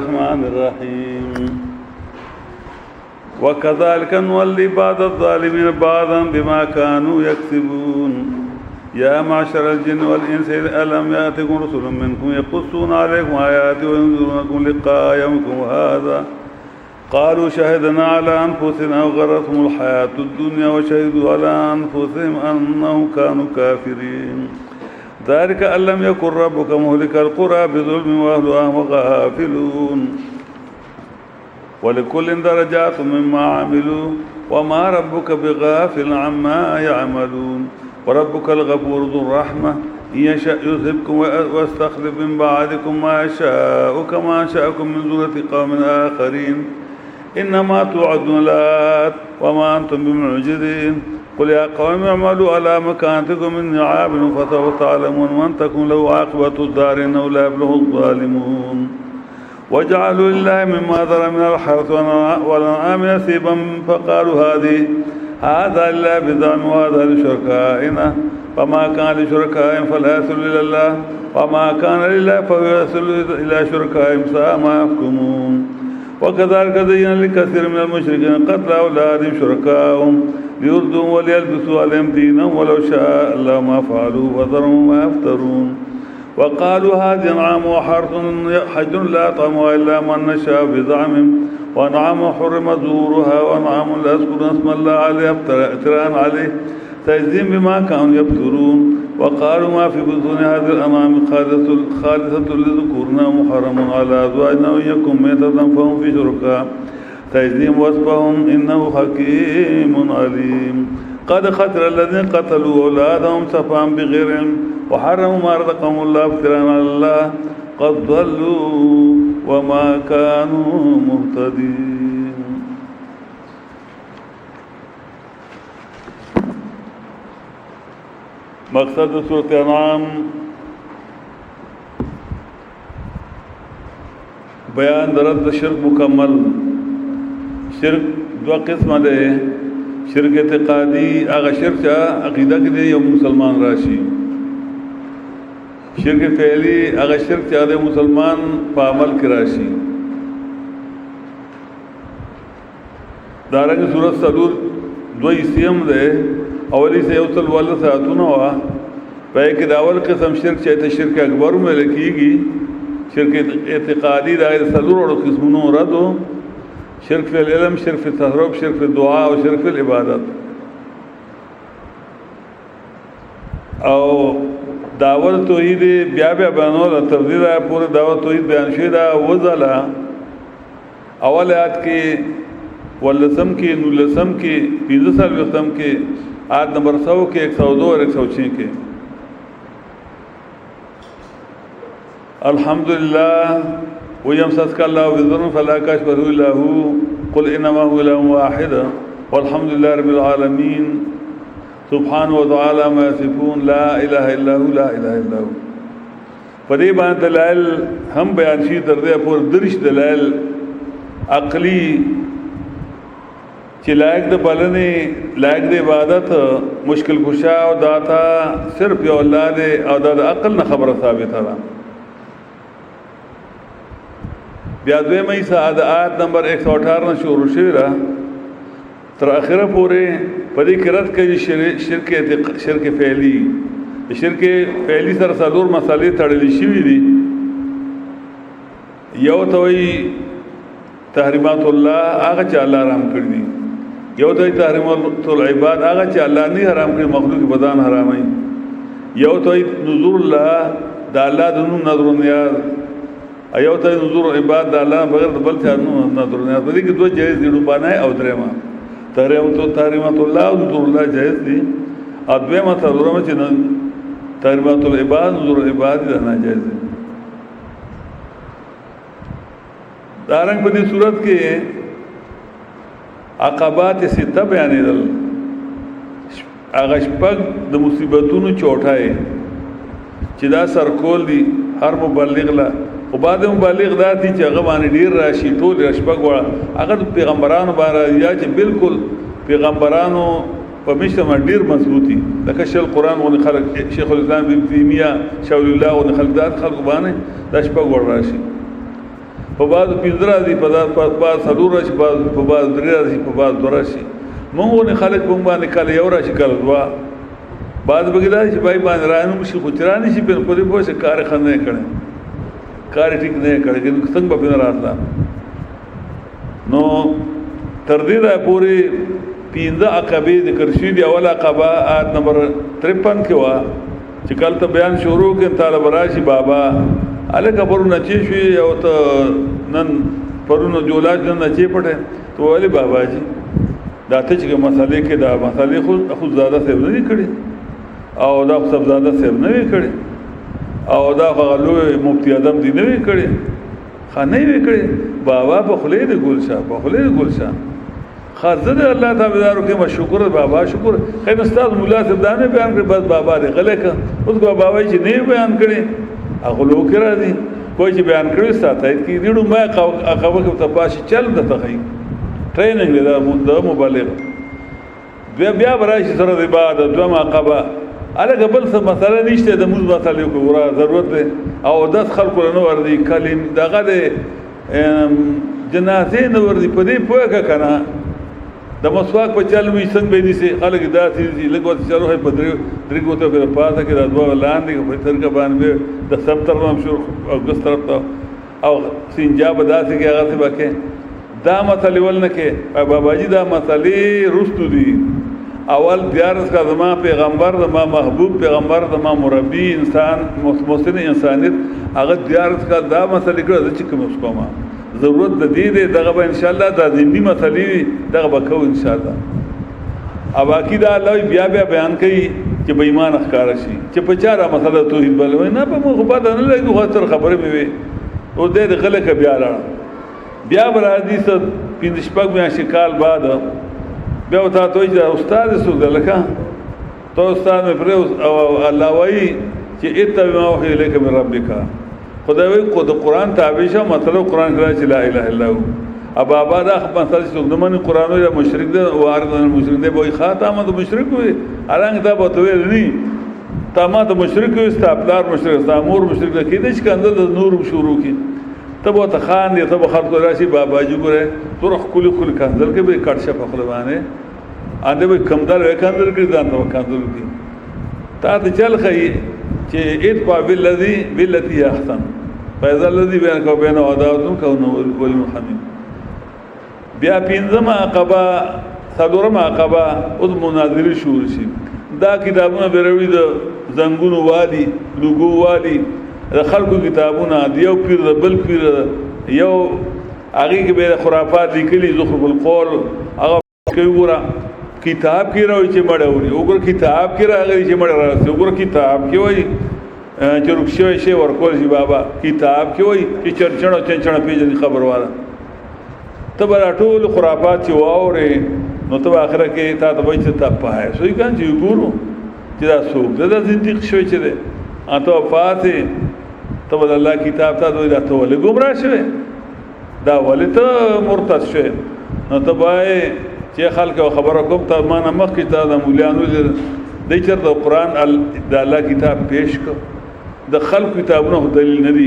الرحمن الرحيم وكذلك نولي بعض الظالمين بعضا بما كانوا يكسبون يا معشر الجن والإنس ألم يأتكم رسل منكم يقصون عليكم آياتي وينذرونكم لقاء يومكم هذا قالوا شهدنا على أنفسنا وغرتهم الحياة الدنيا وشهدوا على أنفسهم أنهم كانوا كافرين ذلك أن لم يكن ربك مهلك القرى بظلم وأهلها غافلون ولكل درجات مما عملوا وما ربك بغافل عما يعملون وربك الغفور ذو الرحمة إن يشاء يذهبكم ويستخلف من بعدكم ما يشاء كما أنشأكم من ذرية قوم آخرين إنما توعدون لآت وما أنتم بمعجزين قل يا قوم اعملوا على مكانتكم إني عامل فسوف تعلمون من تكن له عاقبة الدار إنه لا يفلح الظالمون وجعلوا لله مما ذرى من الحرث والأنعام نصيبا فقالوا هذا لله بزعم وهذا لشركائنا فما كان لشركائهم فلا يصل إلى الله وما كان لله فهو يصل إلى شركائهم ساء ما يحكمون وكذلك زين لكثير من المشركين قتل أولادهم شركائهم ليردوا وليلبسوا عليهم دينهم ولو شاء الله ما فعلوا وذرهم ما يفترون وقالوا هذه أنعام وحرث حجر لا يطعمها إلا من نشاء بزعمهم وأنعام حرم ظهورها وأنعام لا يذكرون اسم الله عليها افتراء عليه تجزيهم بما كانوا يفترون وقالوا ما في بطون هذه الأنعام خالصة لذكورنا محرم على أزواجنا وإن يكن ميتة فهم في شركاء تجزيهم وصفهم إنه حكيم عليم قد خسر الذين قتلوا أولادهم سفها بغير علم وحرموا ما رزقهم الله افتراء على الله قد ضلوا وما كانوا مهتدين. مقصد سورۃ انعام بیان درد شرک مکمل. شرک دو قسم دے، شرک اعتقادی اغا شرک چا عقیدہ کے دے یا مسلمان راشی، شرک فعلی اغا شرک چا دے مسلمان پا عمل کی راشی. دارنگ سورت صدور دو اسیم دے، اولی سے اوصل والد ساتون ہوا پہے کہ داول قسم شرک چاہتے شرک اکبر میں لکھی گی، شرک اعتقادی دائر صدور اور قسمونوں رد ہو، شرک فی العلم، شرک فی التصرف، شرک فی الدعا اور شرک فی العبادت. او دعوت توحید بیا بیانولا تفضیل ہے پورے دعوت توحید بیان شدہ وزلا اول آیت کے واللسم کے نولسم کے 15 وختم کے آیت نمبر 100 کے 102 اور 106 کے. الحمدللہ وَيَمْسَسْكَ اللَّهُ بِالضُّرِّ فَلَا كَاشِفَ لَهُ إِلَّا هُوَ قُلْ إِنَّمَا هُوَ إِلَٰهٌ وَاحِدٌ وَالْحَمْدُ لِلَّهِ رَبِّ الْعَالَمِينَ سبحانه وتعالى ما يصفون لا إله إلا هو لا إله إلا هو. پدې باندې دلائل هم بیان شي تر دې پور درش دلائل عقلی چې لایق د بلنې لایق د عبادت مشکل کشا او داتا صرف یو الله دې او د عقل نه خبره ثابته ده. بیا دویمه ایسا آیت نمبر 118 شروع شوی را تر آخره پورې پدې کې رد کوي شرک فعلی. شرک فعلی سره څلور مسالې تړلې شوي دي. یو ته وایي تحریمات الله هغه چې الله حرام کړی دي، یو ته وایي تحریمات العباد هغه چې الله نه حرام کړی مخلوق بدن حرامي، یو ته وایي نذور الله د الله د نوم نظر نیاز، ایو ته نذور عباد د الله بغیر د بل څه نظر نیاز. په دې کې دوه جایز دي ډوبانه او درېما تحریمات الله او نذور الله جایز دي. ادویمه تظلمه چې تحریمات العباد نذور العباد د نه جایز دي. دارنګ په دې صورت کې عقبات سته بیانېدل، هغه شپږ د مصیبتونو چوټای چې دا سرکول دي هر مبلغ لا او بعد مبلغ دا دي چې هغه باندې ډیر راشي ټول شپږ وړه هغه پیغمبرانو باندې یا چې بالکل پیغمبرانو په مشته ډیر مضبوطي لکه شل قرآن ون خلق شیخ الاسلام ابن تیمیه شاول الله ون خلق دا خلق باندې دا شپږ وړه راشي. په بعض 15 راځي په بعض 4 راشي په بعض 3 راځي په بعض 2 راشي موږ نه خلک په باندې کله یو راشي کله دوا بعض بګدا چې بای باندې رانو شي خو ترانه شي په پوره پوسه کار خنه کړي کار ټیک نه کړي چې څنګه په راتلا نو تر دې دا پوری 15 عقبې ذکر شوی دی اول عقبه آیت نمبر 53 کې وا چې کله ته بیان شروع کې طالب راشي بابا الګ پرونه چې شوی او ته نن پرونه جولاج نن چې پټه تو ولي بابا جی دا ته چې مسالې کې دا مسالې خو زیاده څه نه کړي او دا سب زیاده څه نه کړي او دا غلو مفتی اعظم دی نه کړي خانه وی کړي بابا په خلې د ګلشاه خاصه الله تعالی دارو کې مشکور بابا شکر خیر استاد مولا صاحب دانه بیان کړ بس بابا دې غلې ک اوس کو بابا چې نه بیان کړي اغلو کرا دي کوئی چې بیان کړی ساته کې دیړو ما هغه وخت ته پاش چل د تخی ټریننګ دا مبالغ بیا براشي سره د بعد دوه عقبه الګ بل څه مسله نشته د موږ مسله کو ورا ضرورت ده او د خلکو نه وردی کلم دغه جنازه نه وردی په دې پوهه کنه د مسواک په چل وی څنګه به دي سي خلک داسې لګوت چلو په درې ګوتو په پاسه کې د دوه لاندې په ترګه باندې د 70 مشهور اگست طرف ته او سنجاب داسې کې هغه څه وکي دا مسلې ولنه کې بابا جی دا مسلې رستو دي اول دیارس کا زما پیغمبر زما محبوب پیغمبر زما مربی انسان محسن انسانیت هغه دیارس کا دا مسلې کړه چې کوم څه کومه ضرورت د دې دغه به ان شاء الله د دې مسلې دغه وکاو ان شاء الله او باقی دا الله بیا بیان کوي چې بې ایمان ښکار شي چې په چاره مسله توحید بلوي نه په مخ بعد نه لګي خو تر خبره مې وي او دې غلک بیا لاړ بیا بر حدیث پیند شپږ میا شکال بعد بیا وتا ته چې استاد سو دلکا تو استاد مې پر او الله وایي چې اتبع ما وحی الیک من ربک خدای وی کو د قران تابع شه مطلب قران کړه چې لا اله الا هو ابا بعد مثلا چې د من قران وی مشرک ده وارد المشرک ده وای خاتمه د مشرک وی الان دا به ویل نه تمه د مشرک وی استابلار مشرک زامور مشرک ده کېد چې کندل د نور شروع کی تبو ته خان دی تبو خلق راشي بابا جی ګره تور خل کندل کې به کټ شه په خلوانه اته به کمدار وکندل کې ځان ته کندل کې تا ته چل خي چې اتبع بالذي احسن فاذا الذي بينك وبينه عداوه كونه ولي حميم بیا پینځم عقبه څلورم عقبه او مناظره شروع شي دا کتابونه بیروي د زنګونو وادي لوګو وادي د خلکو کتابونه دیو پیر د بل پیر یو هغه کې به خرافات لیکلي زخرف القول هغه کوي ګوره کتاب کې راوي چې مړوري وګوره کتاب کې راغلي چې مړ راځي وګوره کتاب کې وایي چې رخصوي شي ورکول شي بابا کتاب کې وایي چې چرچڼو پیژني خبر واره تبر ټول خرافات چې واوري نو ته اخره کې تا ته وایي چې تا پای سوي کان چې ګورو چې دا څوک دا زنديق شوی چې ده اته فاتح ته الله کتاب ته دوی دا ته ولې ګمرا شوی دا ولې ته مرتد شوی نو ته وایي چې خلک خبره کوم ته ما نه مخ کې ته د مولانو د چر د قران د الله کتاب پیش کو د خلق کتابونو دلیل نه دي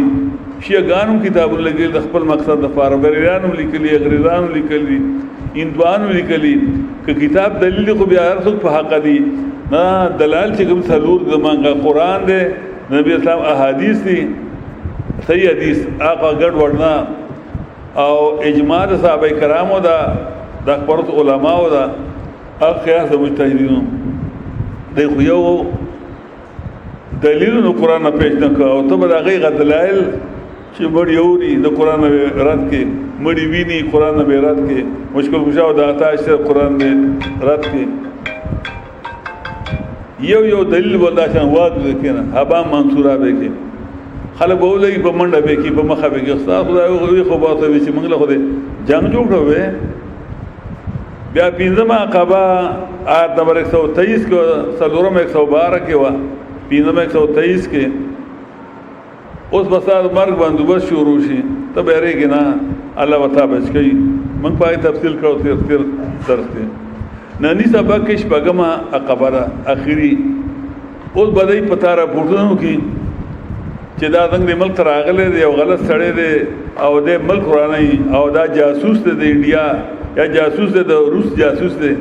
شیعاګانو کتابونه لګي د خپل مقصد د فاربریانو لیکلي غریزانو لیکلي اندوانو لیکلي ک کتاب دلیل خو بیا هر څوک په حق دي نه دلال چې کوم څلور زمانګه قران دی نبی اسلام احادیث دي صحیح حدیث هغه ګډ وړنا او اجماع صحابه کرامو دا د خبرت علماء دا اقیاس مجتهدین دی خو یو دلیل نو قران نه پیش نه کو او ته به هغه غدلایل چې مړ یوري د قران رد کې مړی ویني قران نه رد کې مشکل گشاو د آتاش قران نه رد کې یو دلیل ولا شان واد وکنه ابا منصوره به کې خلک بولې په منډه به کې په مخه به کې استاد خدای خو باته چې موږ له خو جنگ جوړو بیا پینځمه عقبه آیت نمبر 123 کې سلورم 112 کې وا پینځم 123 کې اوس بسار مرګ باندې بس شروع شي ته به رېګ نه الله وتا بچ کی موږ پای تفصیل کړو تیر درس کې نني سبق کې شپږمه عقبه اخیری اوس بدای پتا را پورتونو کې چې دا څنګه ملک ته راغلی دی او غلط سړی دی او د ملک ورانه او دا جاسوس دی د انډیا یا جاسوس دی د روس جاسوس دی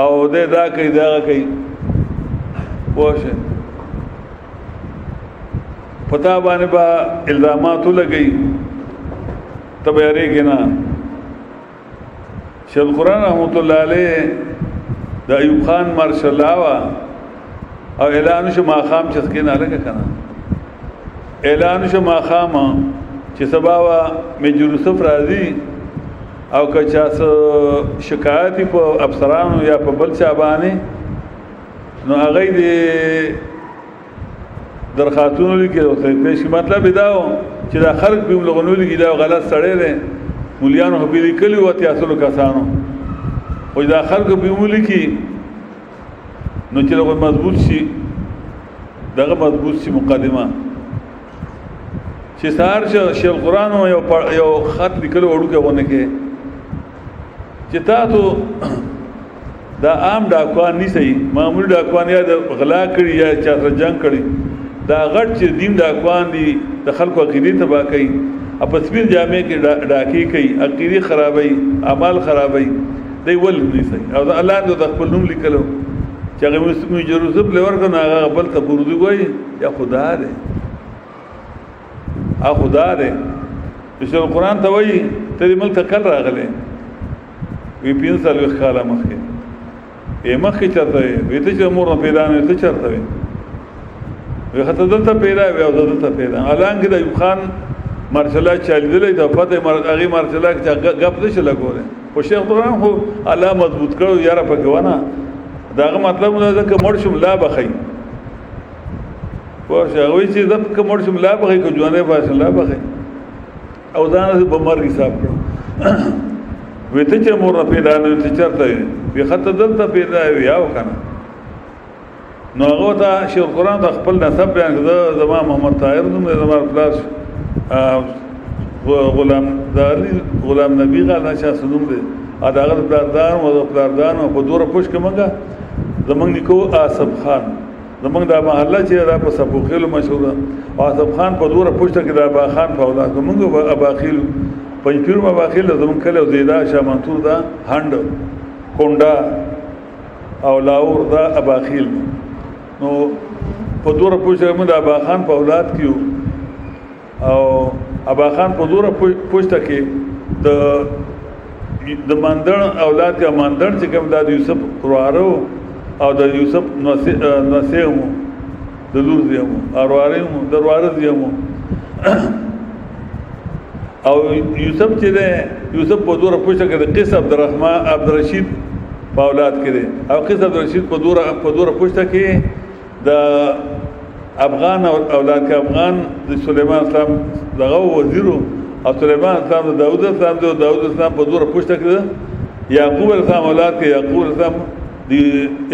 او دا کوي دا کوي پوه پتا باندې با الزامات لګي تبیریږي نه. شیخ القرآن رحمت الله علیه د ایوب خان مارشل وا او اعلان شو ماخام چې سکه نه لګه کنه اعلان شو ماخام چې سبا وا میجر یوسف راضي او که چا شکایت په افسرانو یا په بل چا باندې نو هغه دې درخواستونه لیکي او پیش مطلب دا و چې دا خلک به لغونو لیکي دا غلط سړی دی مولیانو په لیکلي و تیاسلو کسانو او دا خلک به لیکي نو چې لغون مضبوط شي دغه مضبوط شي مقدمه چې سار شیخ القرآن یو خط لیکلو وړو کې ونه کې چې تاسو دا عام ډاکوان نه سي معمولی ډاکوان یا د غلا کړی یا چا سره جنگ کړی دا غټ چې دین ډاکوان دي د خلکو عقیده تباہ کوي په سپین جامع کې ډاکی کوي عقیده خرابوي اعمال خرابوي دی ول نه سي او الله دې د خپل نوم لیکلو چې هغه مسلمان جروزب لور کنه هغه بل ته پردو وای یا خدا دې خدا دې چې قرآن ته وای ته دې ملک کل راغله وی 5 سال وخاله مخکې مخکې چرته وي ته چې مور پیدا نه ته چرته وي وي خاطر دلته پیدا وي او دلته پیدا الان کې د ایوب خان مارشلا چالیدلې ته پته هغه مارشلا چې غپ دې شل کوله خو شیخ القرآن خو الله مضبوط کړو یاره په ګوانه داغه مطلب نه ده چې مړ شم لا بخي خو هغه چې د مړ شم لا بخي کو ځوانه باشه لا بخي او ځان به مر حساب کړو وی ته چې مور پیدا نه ته چرته وي خاطر دلته پیدا وي او کنه نو هغه ته شیخ القرآن د خپل نسب بیان کړه زما محمد طاهر نوم دی زما پلاس غلام نبی غاله شاه سنوم دی ا دغه پلاردان او پلاردان په دوره پوش کې منګه زمنګ نکو آصف خان زمنګ د محله چې دا په سبوخیلو مشهور آصف خان په دوره پوش کې د ابا خان په اولاد موږ ابا خیل پنځپیر ما واخیل زمون کله زیدا شامنتور دا هند کونډا او لاور دا اباخیل نو په دوره پوښتنه موږ د ابا خان په اولاد کیو او ابا خان په دوره پوښتنه کې د ماندړ اولاد یا ماندړ چې کوم د یوسف وروارو او د یوسف نسیمو د لور دیمو اروارمو دروار دیمو او یوسف چې ده یوسف په دوره پوښتنه کې د قیس عبدالرحمن عبدالرشید په اولاد کې ده او قیس عبدالرشید په دوره پوښتنه کې د افغان اولاد کې افغان د سليمان اسلام دغه وزیرو او سليمان اسلام د داوود اسلام د داوود اسلام په دوره پوښتنه کې یعقوب اسلام اولاد کې یعقوب اسلام د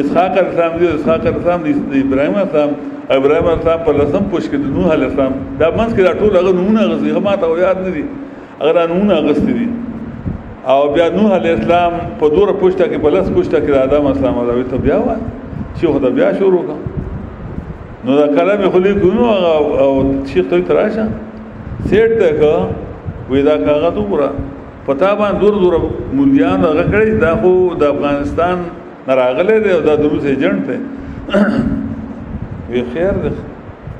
اسحاق اسلام د اسحاق اسلام د ابراهیم اسلام ابراهیم اسلام په لسم پوښ کې د نوح علی السلام دا منځ کې ټول هغه نونه غزي ما ته یاد نه دي هغه نونه غستې دي او بیا نوح علی السلام په دوره پوښتنه کې په لس پوښتنه کې د آدم اسلام او ته بیا وای چې خدای بیا شروع کړ نو دا کلام خلی کوو او شیخ ته تراشه سیټ ده وې دا کاغذ وګوره پتا باندې دور مولیان هغه کړی دا خو د افغانستان نراغله دی او دا د روس ایجنټ دی وی خیر ده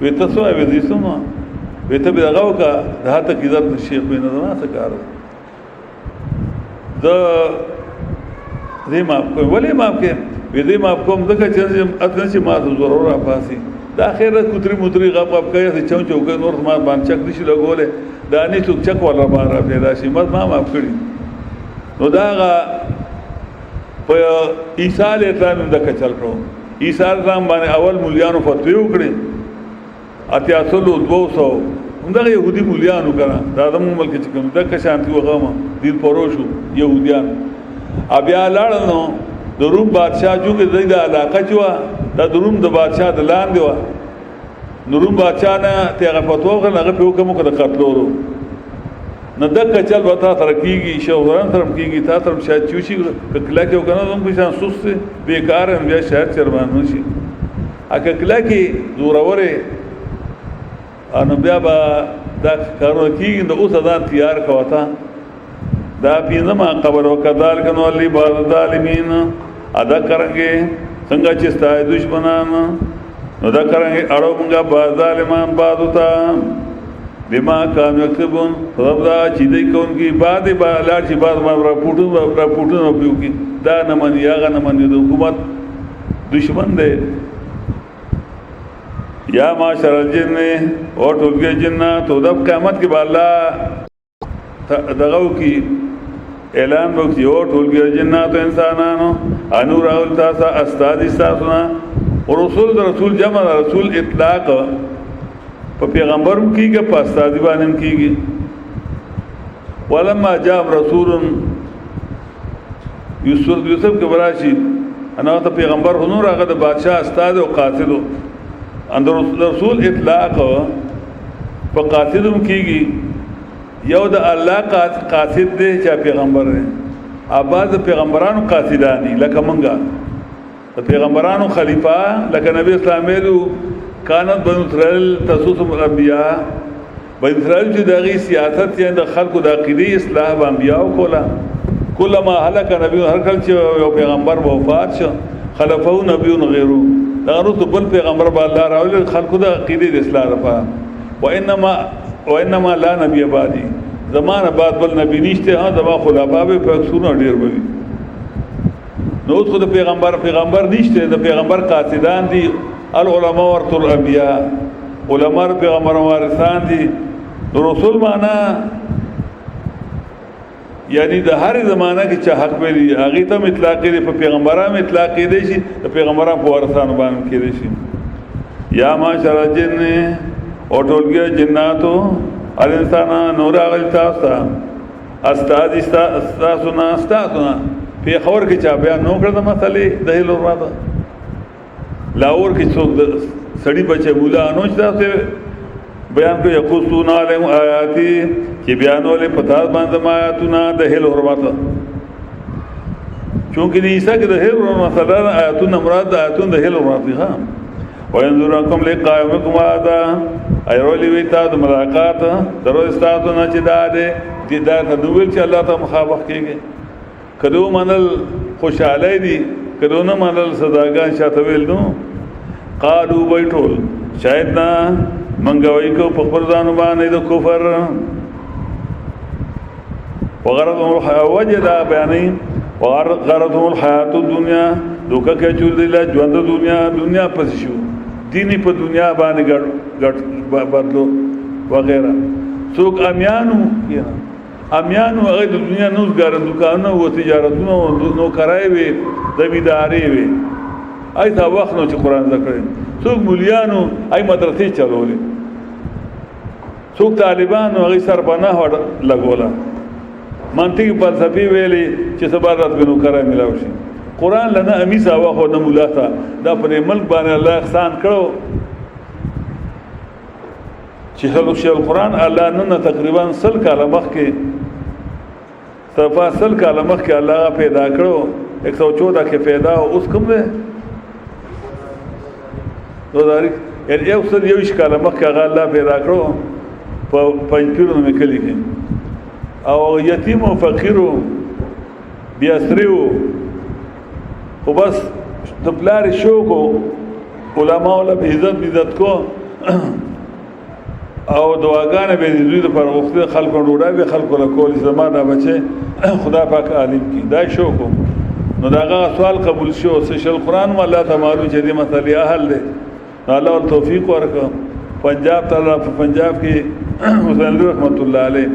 وی تاسو وی دې سمه وی ته به هغه کا د هاته کې د شیخ بن نظام څخه کار د دې ما ولې ما کې وی دې ما کوم دغه چې اته چې ما ضرور را پاسي د اخره کوتري غب کوي چې چون چوک نور ما باندې چک نشي لګولې دا نه څوک چک ولا بار پیدا شي ما کړی نو دا په عیسی علیه السلام د کچل کړو عیسی علیه السلام باندې اول مولیانو فتوی وکړي اتیا څلو 200 همدغه يهودي مولیانو کړه دا د ملک چې کوم د کشانتي وغه دین پروشو يهوديان بیا لاړنو د روم بادشاہ جوګه د علاقه جوا د روم د بادشاہ د لاندې و نو روم بادشاہ نه تیغه فتوغه هغه په حکم کړه قتلورو نه د کچل وتا ترکیږي شوهران ترم کیږي تا ترم شاید چوشي کله کې وکنه زم په شان سست بیکار بیا شاید چرمان نشي اګه کله کې زورورې انو بیا با دا کارونه کېږي نو اوس ځان تیار کوه ته دا پنځمه قبر وکذالک نولي بعض الظالمین ادا کرنګې څنګه چې ستاسو دشمنان نو دا کرنګې اړو موږ بعض ظالمان بعض ته بما کانوا یکسبون رب دا چې دوی کوونکي بعد لاړ چې بعد ما راپورټونه وکړي دا نه مني هغه نه مني د حکومت دشمن دی یا معاشر الجن او ټولګي جنات او د قیامت کې به الله دغه کی اعلان وکړي او ټولګي جنات او انسانانو انور اول تاسو استاد تاسو رسول رسول جمع رسول اطلاق په پیغمبر کېږي په استاد باندې کېږي ولما جاء رسول یوسف کې براشي انا ته پیغمبر هنور هغه د بادشاہ استاد او قاتل اندر رسول اطلاق په قاتلم کېږي یو د الله قاصد دی چې پیغمبر دی اباظ پیغمبرانو قاصدانی لکه منګه د پیغمبرانو خلیفہ لکه نبی اسلام ویلو کانت بنو اسرائیل تسوسهم الانبیاء بنو اسرائیل چې دغه سیاست یې د خلکو د عقیده اصلاح د انبیاء کوله کله ما هلاک نبی هر کله چې یو پیغمبر وفات شو خلفو نبی غیرو دا رسول بل پیغمبر با الله راول خلکو د عقیده اصلاح لپاره وانما لا نبی بعدی زمانه بعد بل نبی نشته ها دوا خلفا به په څونو ډیر وي نو خو د پیغمبر نشته د پیغمبر قاصدان دي العلماء ورث الانبیاء علماء پیغمبر وارثان دي رسول معنا یعنی د هر زمانہ کې چې حق ویلي هغه ته اطلاق لري په پیغمبرانو اطلاق دی شي د پیغمبرانو په وارثانو باندې کېږي شي یا معاشر الجن او ټولګي جناتو الانسان نور هغه تاسو استاد تاسو نه په خبر کې چا بیان نو کړم مسلې د هلو راځه لاور کې څوک سړی بچي مولا انوج تاسو بیان کو یقصون علیهم آیاتی چې بیانولې پتا باندې ما آیاتونه د هل حرمت چونکه عیسی کې د هل حرمت مثلا آیاتونه مراد آیاتونه د هل حرمت ها وینذرکم لقائمکم هذا ایرولی وی تا د ملاقات درو استادو نه چې دا دې دیدار ته دویل چې الله ته مخابخ کېږي کدو منل خوشاله دي کدو نه منل صداګان شاته ویل نو قالو بیٹول شاید نه منګوي کو په پردانو باندې د کفر وغرضهم الحياه وجدا بیانې وغرضهم الحیات الدنیا دوکه کې چول دی لا ژوند دنیا پس شو دیني په دنیا باندې ګټ بدلو وغیرہ څوک امیانو هغه د دنیا نوزګار دکانونه او تجارتونه نو کرای وي د بیداری وي آی دا وخت نو چې قران ذکر څوک مولیانو آی مدرسې چلولې څوک طالبانو هغه سربناه لګولا منطق فلسفي ویلي چې سبارات بنو کرای ملاو شي قران لنا امیزا واخو نه مولا تا دا په ملک باندې الله احسان کړو چې خلک شي القران الله نن تقریبا 100 کاله مخکې تفاصل کاله مخکې الله پیدا کړو 114 کې پیدا او اوس کوم ده دوزاری یعنی یو سر یو کاله مخکې هغه الله پیدا کړو په پنځپیرونو مې کلی کې او یتیم او فقیر بیا سریو او بس د پلار شوق علماء له عزت کو او دعاګانې به دې دوی پر وخت خلکو ډوډۍ به خلکو له کول زمانہ بچي خدا پاک عالم کی دا شوق نو داغه سوال قبول شو سشل قران و الله تعالی چې دې مسلې اهل دي الله توفیق ورکړه پنجاب تعالی په پنجاب کې حسین رحمت الله علیه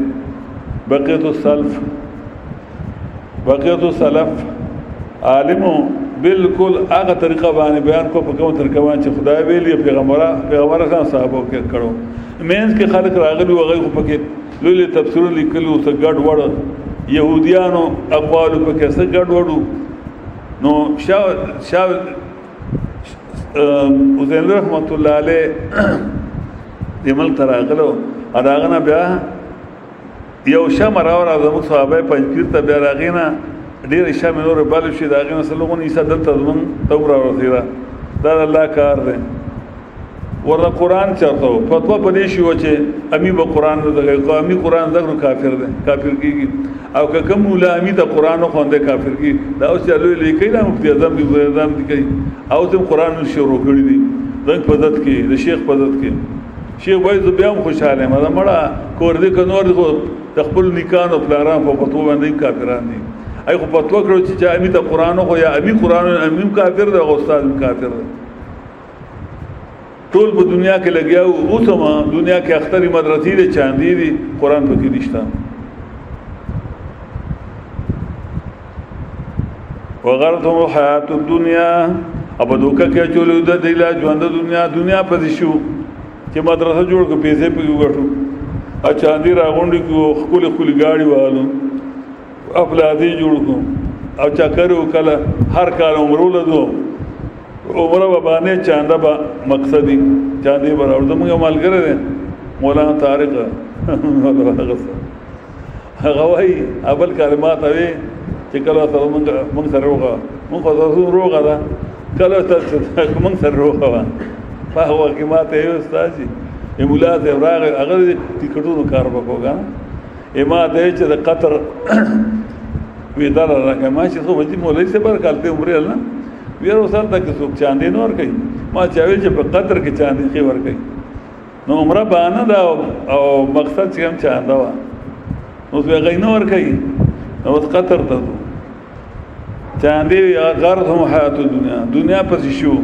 بقیت السلف عالمو بالکل هغه طریقه باندې بیان کو په کوم طریقه باندې خدای ویلي پیغمبرانو صحابه کې کړو مینس کې خلک راغلي وغه په کې لولي تفسیر لیکلو څه ګډ وړ يهوديانو اقوال په کې څه ګډ وړو نو شاو حسین رحمت الله علیه دمل تراغلو اداغه بیا یو شمر اور اعظم صحابه پنځپیر ته بیا راغینا ډیر شمه نور بل شي داغه سلوغون عیسی دلته زمون تور او رسیدا دا الله کار دی ورته قرآن چرته فتوا پدې شي و چې امی به قرآن زده قومي قرآن زده کافر دی کافر کیږي او که کوم مولا امی ته قرآن خوانده کافر کیږي دا اوس چلو لیکي دا مفتی اعظم دی اعظم دی کوي او ته قرآن شروع کړی دی دغه پدت کې د شیخ پدت کې شیخ وایي زه بیا هم خوشاله یم دا مړه کور دې کنور خو د خپل نکانو پلاران په فتوا باندې کافران دي ای خو فتوا کړو چې امی ته قرآن خو یا امی قرآن امی کافر دی او استاد کافر دی ټول په دنیا کې لګیاو اوسما دنیا کې اختری مدرسې دي چاندي دي قرآن پکې نشته وغرتهم الحیات الدنیا اب دوکه کې چولو د دیلا ژوند دنیا پدې شو چې مدرسه جوړ کو پیسې پکې وګټو ا چاندي راغونډي کو خپل ګاډي والو افلادي جوړ کو او چا کرو کله هر کار عمرو لدو عمره باندې چاندا با مقصدی چاندی برابر زموږ مالګره ده مولانا طارق هغه وای اول کلمات اوی چې کله سره موږ سره روغه ده کله موږ سره روغه وا په هغه کې ماته یو استاد مولا ته راغ هغه ټیکټونو کار وکړه ایما ته چې د قطر ویدار راکه ما چې خو وځي مولوی سے بر کالته عمره الله ویر وسال تک څوک چاندي نور کوي ما چاوي چې په قطر کې چاندي خي ور کوي نو عمره باندې دا او مقصد چې هم چاندا وا نو به غینور کوي نو قطر ته چاندي یا غرض حیات دنیا پس شو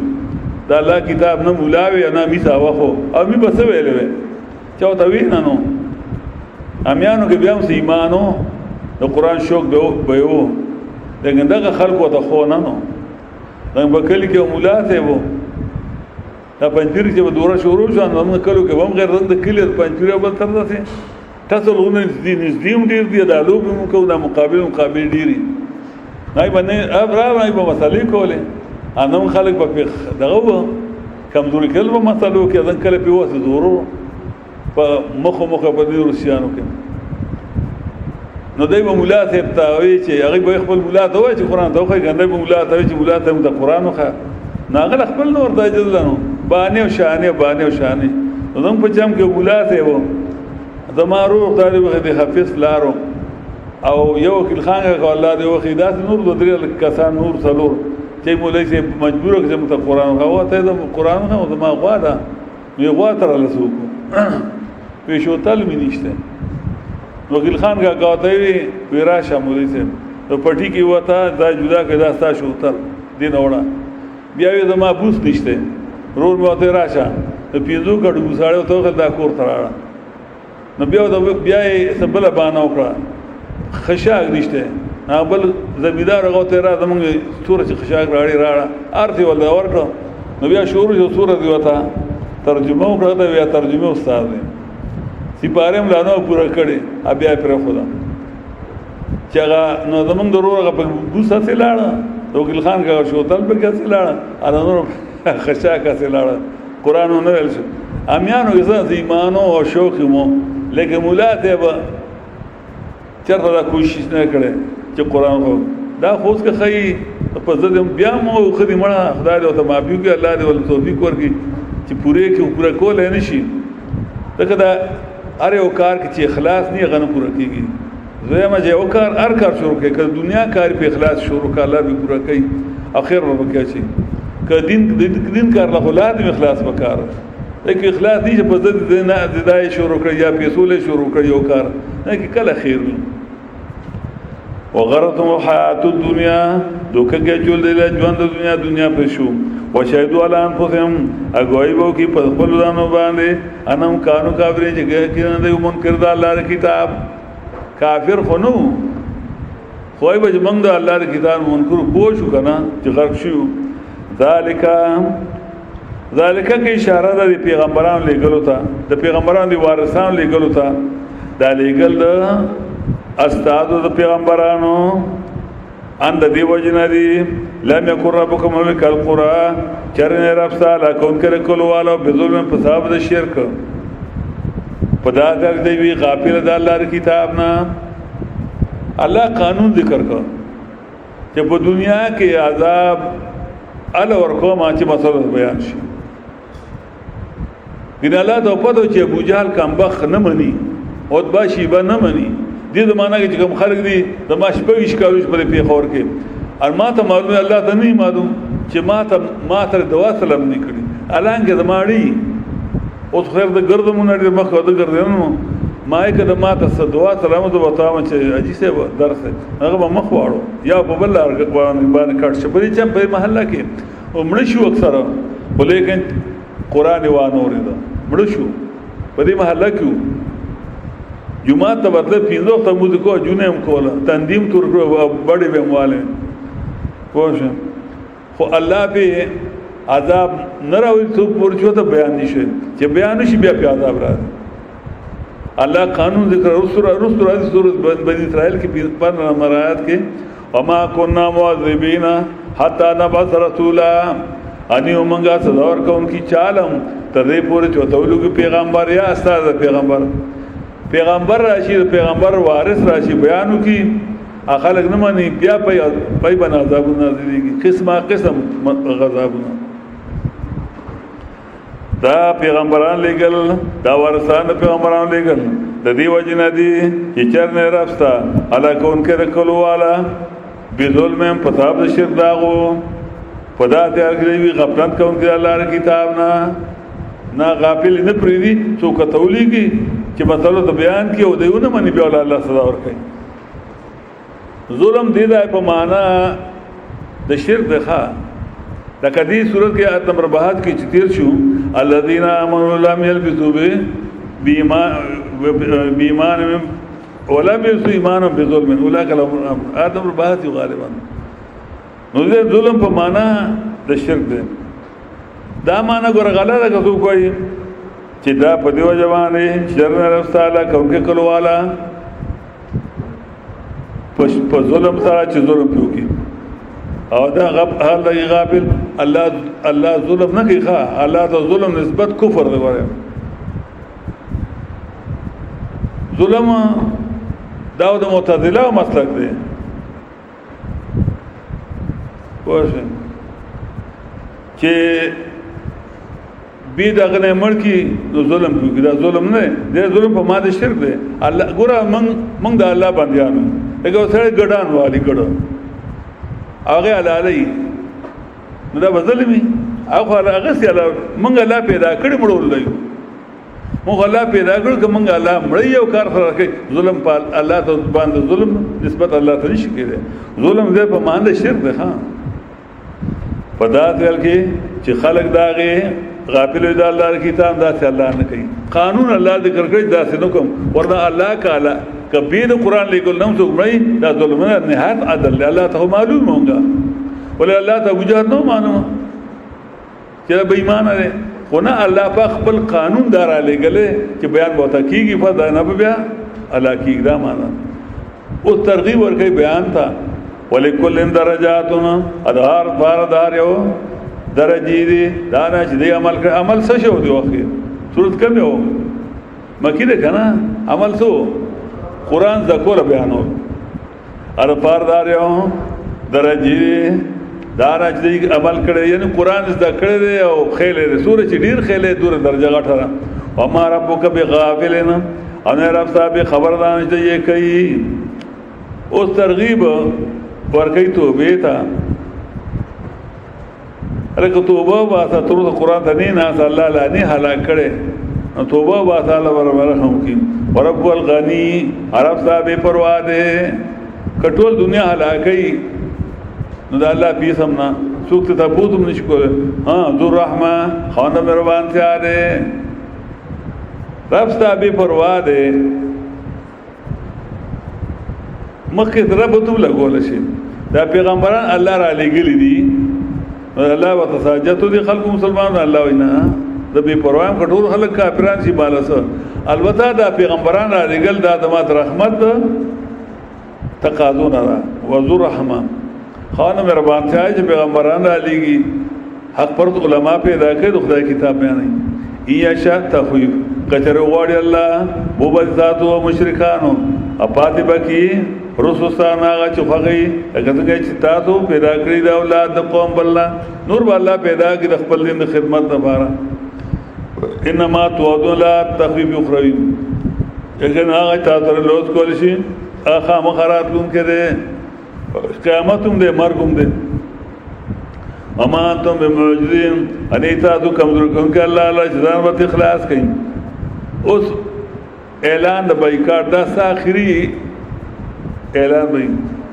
دا الله کتاب نه مولاوي نه می ساوخو او می بس ویلې چاو تا وینا نو امیانو کې بیا هم ایمانو د قران شوق به یو دغه خلکو ته خو نه نو دا بکلی کې مولا ته وو دا پنځیر چې دوره شروع شو نو کلو کې هم غیر د کلی پنځیر بل تر ده تاسو لونه نږدې ډیر دی دا لوب مو کو دا مقابل ډیری نای باندې ابرا نای په مسالې کوله انم خلک په دغه کمزوري کلمه مسالو کې ځن کله په واسه ضرور په مخ په دې روسيانو کې نو دای په مولا ته تاوي چې هغه به خپل مولا ته وایي چې قران ته خو ګنده په مولا ته چې مولا ته د قران خو ناغه خپل نور ته جزلنو باندې او شانه نو زم په جام کې مولا ته وو زمارو طالب د حافظ لارو او یو کل خانګه کو الله دې وخی داس نور بدري کسان نور څلور چې مولای سي مجبور کړم ته قران غوا ته د قران نه او ما غوا دا یو غوا تر لسوکو په شو تل می نشته وکیل خان کا گاوتوی ویرا شامولې سم په پټی کې وته دا جدا کدا ستا شو تر دین وړه بیا یې زما بوس نشته رور مې وته راشه په پیزو کډو ګساړو ته دا کور تراړه نو بیا یې سبل باندې وکړه خشاک نشته بل زمیدار غوته را زمونږ سورې خشاک راړي ارتي ول ورکړه نو بیا شروع جو سورې دی وته ترجمه وکړه دا بیا ترجمه استاد دی سپارم لانو پورا کړي بیا پر خدا چې هغه نو زمونږ ضرورغه په بوسه سي لاړه وکیل خان کا شوتل په کې سي لاړه انا نور خشاک سي لاړه قران نو ویل شو امیانو عزت ایمانو او شوق مو لیکن مولا ته به چرته دا کوشش نه کړي چې قران خو دا خوښ که خي په ځدم بیا مو خدي مړه خدای دې ته معافي کوي الله دې ول توفیق ورکړي چې پوره کول نه شي دغه دا هر یو کار کې چې اخلاص نه غنه پوره کیږي زما چې یو کار هر کار شروع کوي که دنیا کار په اخلاص شروع کړه الله به پوره کوي اخر به کې شي که دین کار له لازم اخلاص وکړه لیکن اخلاص دې په ځد نه زدای شروع کړي یا پیسول شروع کړي یو کار نه کې کله خیر وي وغرتهم حیات الدنیا دوکه کې چول دی ژوند دنیا په شو وشهدوا على انفسهم اگوئی بو کی په خپل ځانو باندې انم کانو کافرین چې کینه دی منکر د الله کتاب کافر خونو خوای به موږ د الله کتاب منکر پوه شو کنه چې غرق شو ذالک کی اشاره ده پیغمبرانو لګلو ته د پیغمبرانو دی وارثانو لګلو ته دا لګل د استاد د پیغمبرانو اند دی وجنادی لم يكن ربكم ملك القرى چرن رب تعالی کون کر کول والو بظلم په صاحب د شرک پدا در دی وی غافل د الله کتاب نا الله قانون ذکر کړ چې په دنیا کې عذاب ال ور کوم چې مسله بیان شي ګنې الله ته پته چې ابو جهل کمبخت نه مني عتبه شیبه نه مني دې زمانہ کې چې کوم خلک دي د ما شپږ کالو په پیښور کې او ما ته معلوم الله ته نه معلوم چې ما ته دوا سلام نه کړی الان کې زماړي او خیر د ګردمونه دې مخ د ګردنو ما یې کده ما ته دوا سلام ته وتاوم چې اجي سه درس هغه مخ واړو یا په بل باندې کټ شپري چې په محله کې او مړ شو اکثر ولیکن قران وانه اورید مړ شو په دې محله کې جمعه ته ورته پیندو ته مو کو جونه هم کوله تندیم تور بڑے بمواله پوه خو الله به عذاب نه راوي څو پورچو ته بیان نشي چې بیان نشي بیا په عذاب راځي الله قانون ذکر رسول سورۃ بنی اسرائیل کې 15 نمبر آیات کې وما كنا معذبين حتى نبعث رسولا اني ومنګه صدور کون کی چالم تر دې پورې چوتولو پیغمبر یا استاد پیغمبر راشي پیغمبر وارث راشي بیانو کی خلق نه مانی بیا پای بنا عذاب نازلېږي قسم غضبونه دا پیغمبران لګل دا ورسان پیغمبران لګل د دې وجنه دي چې چرنه راستا الا کون کې رکلو والا بظلم پتاب د شرک داغو پدا ته اخلي غفلت کون کې الله کتاب نه غافل نه پریدي څوک تولیږي چې مطلب د بیان کې او دیونه منی بیا الله صدا ور کوي ظلم دی دا په معنا د شرک ده لکه دې صورت کې آیت نمبر 62 کې چې تیر شو الذين امنوا لم يلبسوا بإيمان ولم يلبسوا ایمانهم بظلم اولئک لهم آیت نمبر 62 غالبا نو دې ظلم په معنا د شرک ده دا معنا ګور غلطه کوي کوي چې دا په دیو ځوانه شر نه رساله کوم کې کلواله په ظلم سره چې ظلم کوي او دا غافل الله ظلم نه کوي الله ته ظلم نسبت کفر دی وره ظلم دا د معتزله مسلک دی پوه چې بي دغه نه مړ کی نو ظلم کوي دا ظلم نه دی ظلم په ماده شرک دی الله ګوره موږ د الله بنديانو هغه سره ګډان والی ګډو هغه علالي نو دا ظلمي هغه سي الله موږ الله پیدا کړی مړول دی موږ الله پیدا کړو که موږ الله مړ یو کار سره کوي ظلم په الله ته باندې ظلم نسبت الله ته نشي کېږي ظلم دې په ماده شرک دی پدا تل کې چې خلق داغه غافل دی الله کتاب دا څه الله نه کوي قانون الله ذکر کوي دا څه نو کوم ورنه الله کاله کبیر قران لیکل نو څو مړی دا ظلم نه نهایت عدل الله ته معلوم مونږه ولې الله ته وجه نو مانو چې به ایمان لري خو نه الله په خپل قانون دار لګلې چې بیان بوته کیږي په دا نه بیا الله کیږي دا معنا او ترغیب ورکوي بیان ته ولکل درجاتنا ادهار فاردار یو درجی دی دانا چې دی عمل څه شو دی واخیر صورت کوم یو مکی ده کنه عمل څه قران ذکر بیانو ار فاردار یو درجی دانا چې دی عمل کړي یعنی قران ذکر دی او خیله دی سورې چې ډیر خیله دور درجه غټره و ما ربک بغافلنا ان رب صاحب خبردار دی کوي اوس ترغیب ورکی توبه تا لکه توبه واسه تر قرآن ته نه ناس الله لانی هلاک کړي توبه واسه الله ورحم کی رب الغنی عرب صاحب پروا ده کټول دنیا هلاکي نو د الله پیسمنا څوک ته تاسو هم نشي کوله ذو الرحمه خان مهربان ته رب صاحب پروا ده مخکې رب ته لګول شي دا پیغمبران الله را لګلي دي الله وتساجدوا دي خلق مسلمان الله وینا د به پروايم کټور خلق کافران شي بالاسه البته دا پیغمبران را لګل دا د مات رحمت تقاضون را وذو رحمه خان مهربان چې پیغمبران را لګي حق پر علماء پیدا کړي د خدای کتاب بیانې یا شات تخویف کچره وړي الله بوبل ذات او مشرکانو اپاتې بکی رسوستان آغا چوخغی اگر چې تاسو پیدا کړی دا اولاد د قوم بلنا نور به الله پیدا کړي د خپل دین د خدمت لپاره انما توعدون لا تخفیف اخروی لیکن هغه تاسو لوز کول شي هغه مخرات کوم کې ده قیامت هم ده مرګ هم ده اما انتم بمعجزین ان تاسو کمزور کوم کې الله ځان وت اخلاص کوي اوس اعلان د بایکاټ دا اخري اعلان وي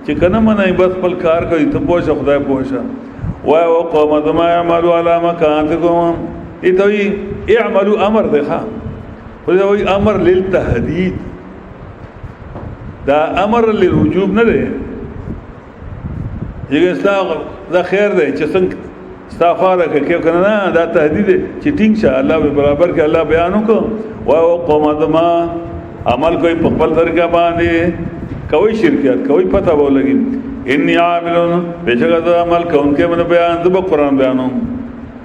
چې کنه منای بس خپل کار کوي ته پوښه خدای پوښه وای او قوم ما يعملوا على مكانتكم ایتوی اعملوا امر ده وی امر للتهدید دا امر للوجوب نه ده یګه دا خیر ده چې څنګه استغفار کوي کنه نه دا تهدید چې ټینګ شه الله به برابر کې الله بیان وکړو وای قوم ما عمل کوي په خپل طریقه باندې کوئی شرکیات کوئی پتہ وو لګي انی عاملون بشکره عمل کوونکې من بیان د قرآن بیانوم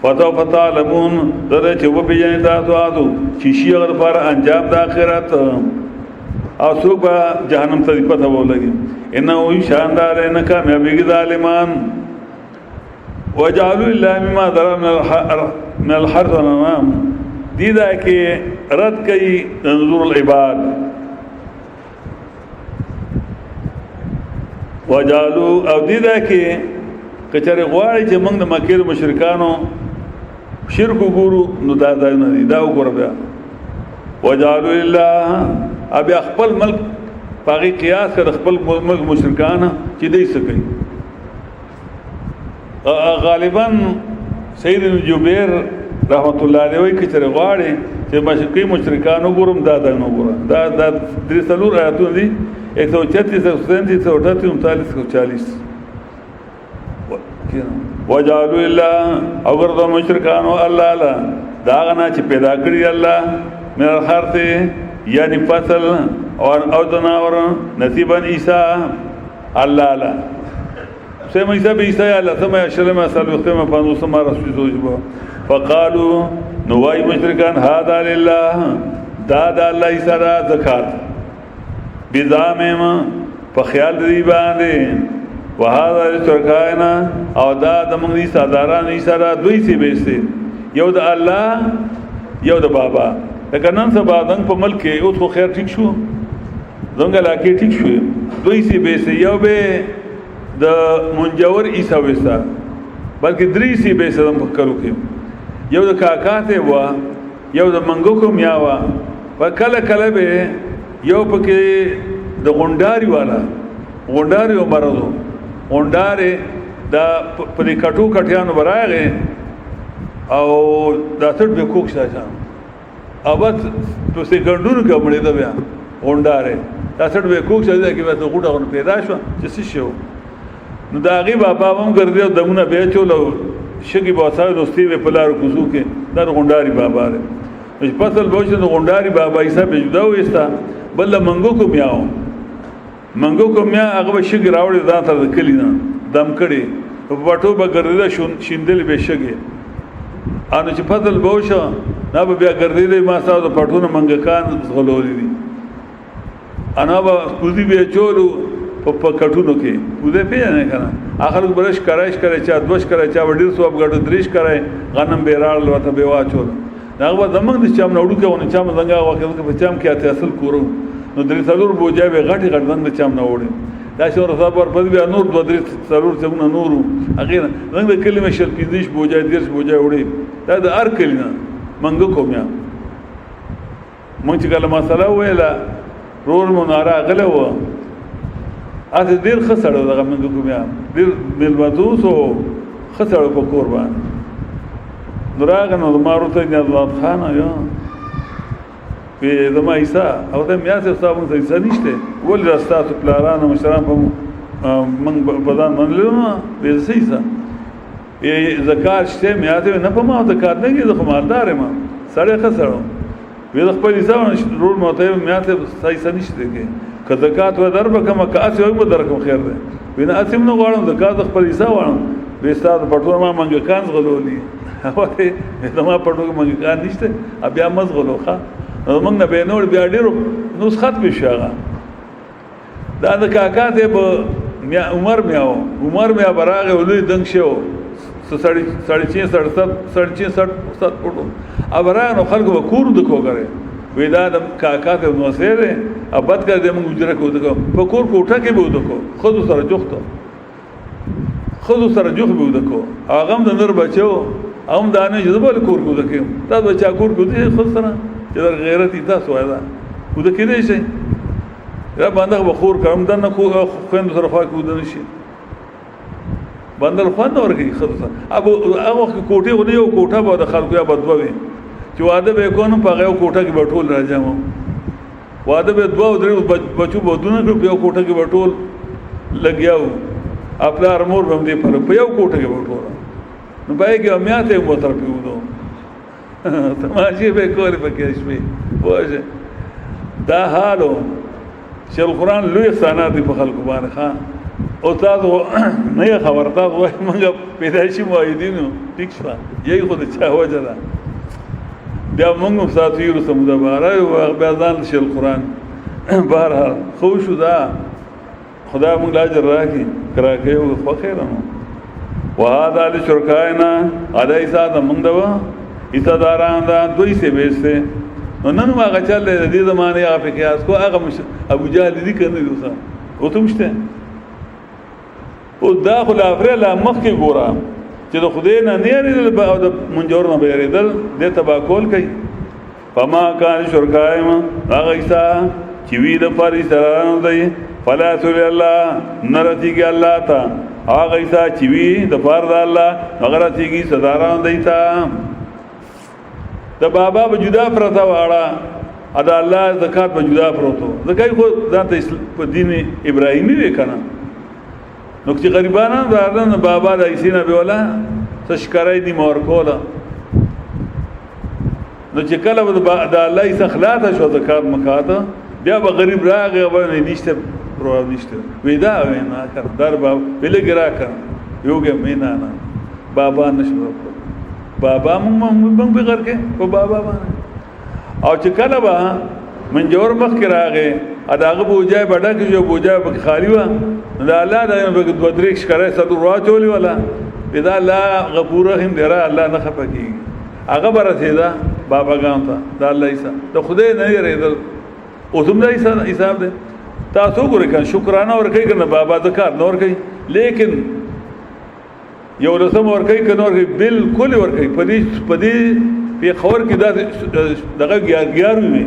فتح لمون در چې و پیژنې تاسو چې شي هغه پر انجام د آخرت او څوک به جهنم ته پتہ وو لګي انه شاندار نه کامیابی ظالمان وجعلوا لله مما ذرا من الحرث والانعام دي دا کې رد کوي نذور العباد وجعلوا او دي دا کې کچره غواړي چې موږ د مکه مشرکانو شرک ګورو نو دا نه دي دا وګوره بیا وجعلوا لله ابي خپل ملک باغی قیاس کړ خپل ملک مشرکان چې دې سکي غالبا سید جبیر رحمت الله علیه وی کچره غواړي چې مشرکی مشرکان وګورم دا نه وګوره دا درې څلور آیاتونه دي 136 138 وجعلوا لله او ګرځو مشرکان او الله لا دا غنا چې پیدا کړی الله من الحرث یعنی فصل او دناور نصیبا عیسی الله لا سم عیسی به عیسی الله سم اشلم سلوختم پانوسم رسول زوجبا فقالوا نوای مشرکان هذا لله دا الله عیسی را زکات بزامم په خیال دی باندې وهذا شرکاینا او دا د موږ دي ساداران عیسی را دوی سی بیسته یو د الله یو د بابا لکه نن سبا دنګ په ملک کې اوس خو خیر ټیک شو زنګ لاکې ټیک شو دوی سی بیسته یو به د منجور عیسی وستا بلکې درې سی بیسته هم فکرو کې یو د کاکا ته وا یو د منګو کوم یا وا په کله کله به یو پکې د غونډاري والا غونډاري عمرو غونډاره دا په دې کټو کټیانو برایغه او دا څټ به کوک شاشه اوبات په سکندونو کې مړې دا بیا غونډاره دا څټ به کوک شاشه کې به غوډه پیدا شو چې څه شو نو دا غي بابا هم ګرځي دمونه به چولو شګي بوساو دوستي په لارو کوزو کې دا غونډاري بابا لري چې فصل بوشه د غونډاري بابا حساب جدا وېستا بل منګو کو میاو منګو کو میا هغه شګ راوړي ځان تر کلی نه دم کړي په پټو به ګرځي شیندل به شګي ان چې فضل بوشه نه به بیا ګرځي ما تاسو پټونه منګکان غلولې دي انا به کوزي به چولو په کټونو کې وځي پیژنه کنه اخر برش کرایش کرای چا دوش کرای چا وډیر سوب غړ دریش کرای غنم بیرال وته به واچول داغه زمنګ د چام نوړو کې ونه چام زنګا واکه په چام کې اته اصل کورو نو درې څلور بوجا به غټي غټ زنګ چام نه وړي دا شور صبر په بیا نور دو درې څلور څونه نورو اخیرا زنګ د کلمه شل پیدیش بوجا دیرش بوجا وړي دا د ار کلمه منګو کومیا مونږ چې کله مسله ویلا رور موناره غله و اته ډیر خسړو دغه منګو کومیا ډیر ملمدوس او خسړو په قربان دراغه نو مارو ته نه الله خان یا په دما عیسی او ته میاسه صاحب ته عیسی نشته ول راستاتو پلارانو مشران په من بدن من له به عیسی زکات شته میاسه نه په ما زکات نه کې زه مالدار ما سړی خسرو وی خپل عیسی رول ماته میاسه عیسی نشته کې که زکات و در بکم کاسه یو درکم خیر ده وینه اسیم نو غواړم زکات خپل عیسی واړم به ستاسو پټور ما منګ کان غلولي هغه دما پټو منګ کان نشته بیا مزغلو ښا موږ نه به نور بیا ډیرو نسخت بشاغه دا د کاکا ته به عمر میا براغه ولې دنګ شو ساڑھے 667 فٹو. اب رہا نو خلق بکور دکھو کرے ویدا دم کاکا تے موسیرے اب بد کر دے منگ اجرہ کو دکھو بکور کو اٹھا کے بھی دکھو خود سر جختو خود سر جخ بھی دکھو آغم دنر بچو ام دانے جذبہ لکور کو دکھو تا بچا کور کو دکھو خود سر جدر غیرت ایتا سوائدہ کو دکھو دے شئی یا باندہ بخور کرم دن خوین دوسر خواہ کو دنشی باندر خوان نور گئی خود سر اب وقت کوٹی کو نہیں ہو کوٹا بہت خلق یا بدوا بھی کہ وعدہ بے کونم پا غیو کوٹا کی بٹول رہ جاؤں وعدہ بے دعا ادھر بچو بہتونا کرو پیو کوٹا کی بٹول لگ گیاؤ اپلا ارمور بہم دے پھر پیو کوٹا کی بٹول نو بھائی کہ امیاتے ہوں بہتر پیو دو تماشی بے کوری پکیش بھی بوش دا حالو شیل قرآن لوی احساناتی پا خلق بان خان استاد وہ نہیں خبر تھا وہ منگا پیدائشی معاہدینو ٹھیک شوا یہی خود اچھا ہوا جدا بیا منگو ساتویر سمودہ بارا بیازان شیل قرآن بارحال خوش دا خدا منگ لاجر را کی کرا کے ہوگا فخیرنو وہاد آلی شرکائنا علیہ ساتھ منگ دوا ایسا داران دا دوئی سے بیستے ننو آگا چل لے دی زمانے آپ اکیاس کو آگا ابو جہل دی کرنے دوسا وہ تمشتے ہیں او دا خلافر اللہ مخ کی گورا چی دا خدینا نیاری دل با دا منجورنا بیاری دل دیتا با کول کئی فما کان شرکائم آغا ایسا چیوی دا پاری سراران دی فلا سولی اللہ نرتی گی اللہ تا آغا ایسا چیوی دا پار دا اللہ مغرتی گی صداران دی تا دا بابا بجدا پرتا وارا ادا اللہ زکاة بجدا پرتو زکاة خود دانتا دین ابراہیمی بے کنا نکچی غریبانان داردن بابا دا ایسینا بیولا سشکرائی دی مورکولا نکچی کلا دا اللہ ایسا خلاتا شو زکاة مکاتا بیا با غریب را گیا با نیشتے رواب نیشتے ویدا وینا کر دار بابا ویلے گرا کر یو گیا مینانا بابا نشو بابا منگ بغر کے وہ بابا بانا اور چکلا با من جور مخ کرا گئے اداغ بوجائے بڑا کہ جو بوجائے بکی خالی ہوا دا اللہ دا بکی دودریک شکرائے صدر روا چولی والا دا اللہ غفور رحیم دیرا اللہ نخفا کی گی آگا برا تھی دا بابا گاؤں تھا دا اللہ عیسیٰ دا خدای نہیں رہے دا اتم دا عیسیٰ دے تاسو کو رکھا شکرانہ اور کئی کرنا بابا دکار نور کئی لیکن یو رسم اور کئی کرنا اور کئی بالکل اور کئی پدی پی خور کی دا گیاروی میں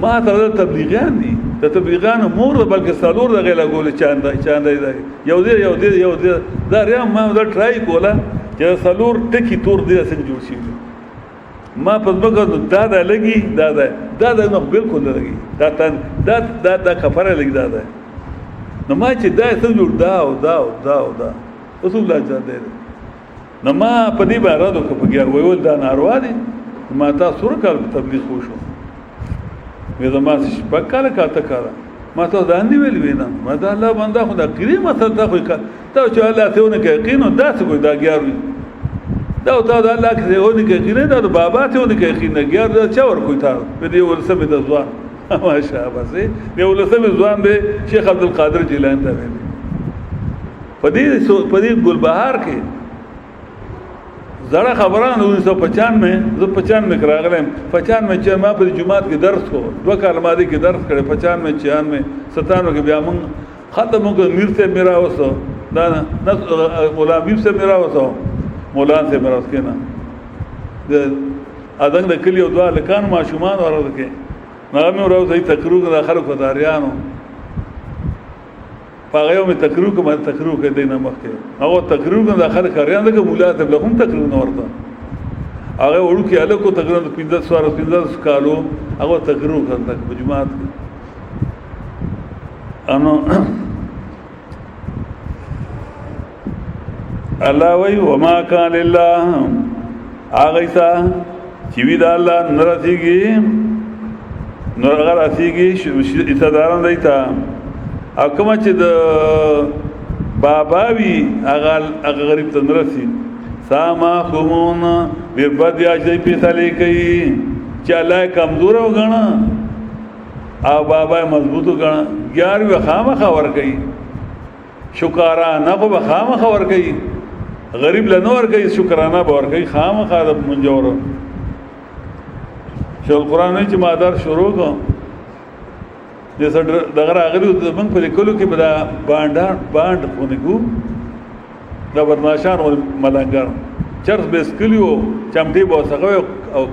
ما تر تبلیغیان دی دا تبلیغیان مور دا بلکہ سالور دا غیلہ گولی چاندائی دا یو دیر دا ریام ما دا ٹرائی کولا چاہتا سالور ٹکی تور دیر سنگ جوڑ شیو ما پس مکہ دا لگی دا نو بالکل دا لگی دا کفرہ لگی دا نو ما چی دا سنگ جوڑ دا اصول اللہ جان دے نو ما پدی بارا دو کپگیا ویول دا ناروا دی ما تا سورکال تبلیغ خوشو ویدہ ما سے شپک کالا کاتا کالا ما تا داندی ویلی وینا ما دا اللہ بندہ خدا قریب مثلا تا خوی کالا تا چو اللہ سے ہونے کے یقینو دا سے کوئی دا گیار ہوئی دا اللہ سے ہونے کے یقین دا بابا سے ہونے کے یقین دا گیار دا چاور کوئی تھا ویدی ولسم دا زوان ماشاء اللہ سے یہ ولسم زوان بے شیخ عبدالقادر جیلان تا ویدی پدی گلبہار کے زڑا خبران 1995 میں کرا گلے 95 چھ ماہ پر جماعت کے درس کو دو کالمادی کے درس کرے 95 96 97 کے بیا من ختم کو میر سے میرا وسو دانا مولا میر سے میرا وسو مولانا سے میرا اس کے نا ادنگ دکلی او دعا لکان ما شومان اور کے نامے راو زئی تقریر کا داخل کو داریانو پاگیو میں تقریر کو میں تقریر کے دینا مخکے او تقریر کا داخل کریان دے مولا تے لهم تقریر نہ ورتا اگے اڑو کی الگ کو تقریر 15 کالو اگے تقریر کرتا جماعت انو اللہ وی وما کان للہ آغیسا چیوی دا اللہ نرسیگی نرغر اسیگی اتداران دیتا او کما چی دا باباوی اغا غریب تا نرسی ساما خمون دیر بد یاج دی پیسا لے کئی چی اللہ کمزور ہو گنا او بابا مضبوط ہو گنا گیاروی خام خور کئی شکارا نقو بخام خور کئی غریب لنور کوي شکرانه باور کوي خامخا د منجور شو قرآن چې ما در شروع کوم د سره دغه راغلی د موږ په لیکلو کې به دا باند ونګو دا بدمعشان او ملنګر چرس بیسکلیو چمټي به وسغه او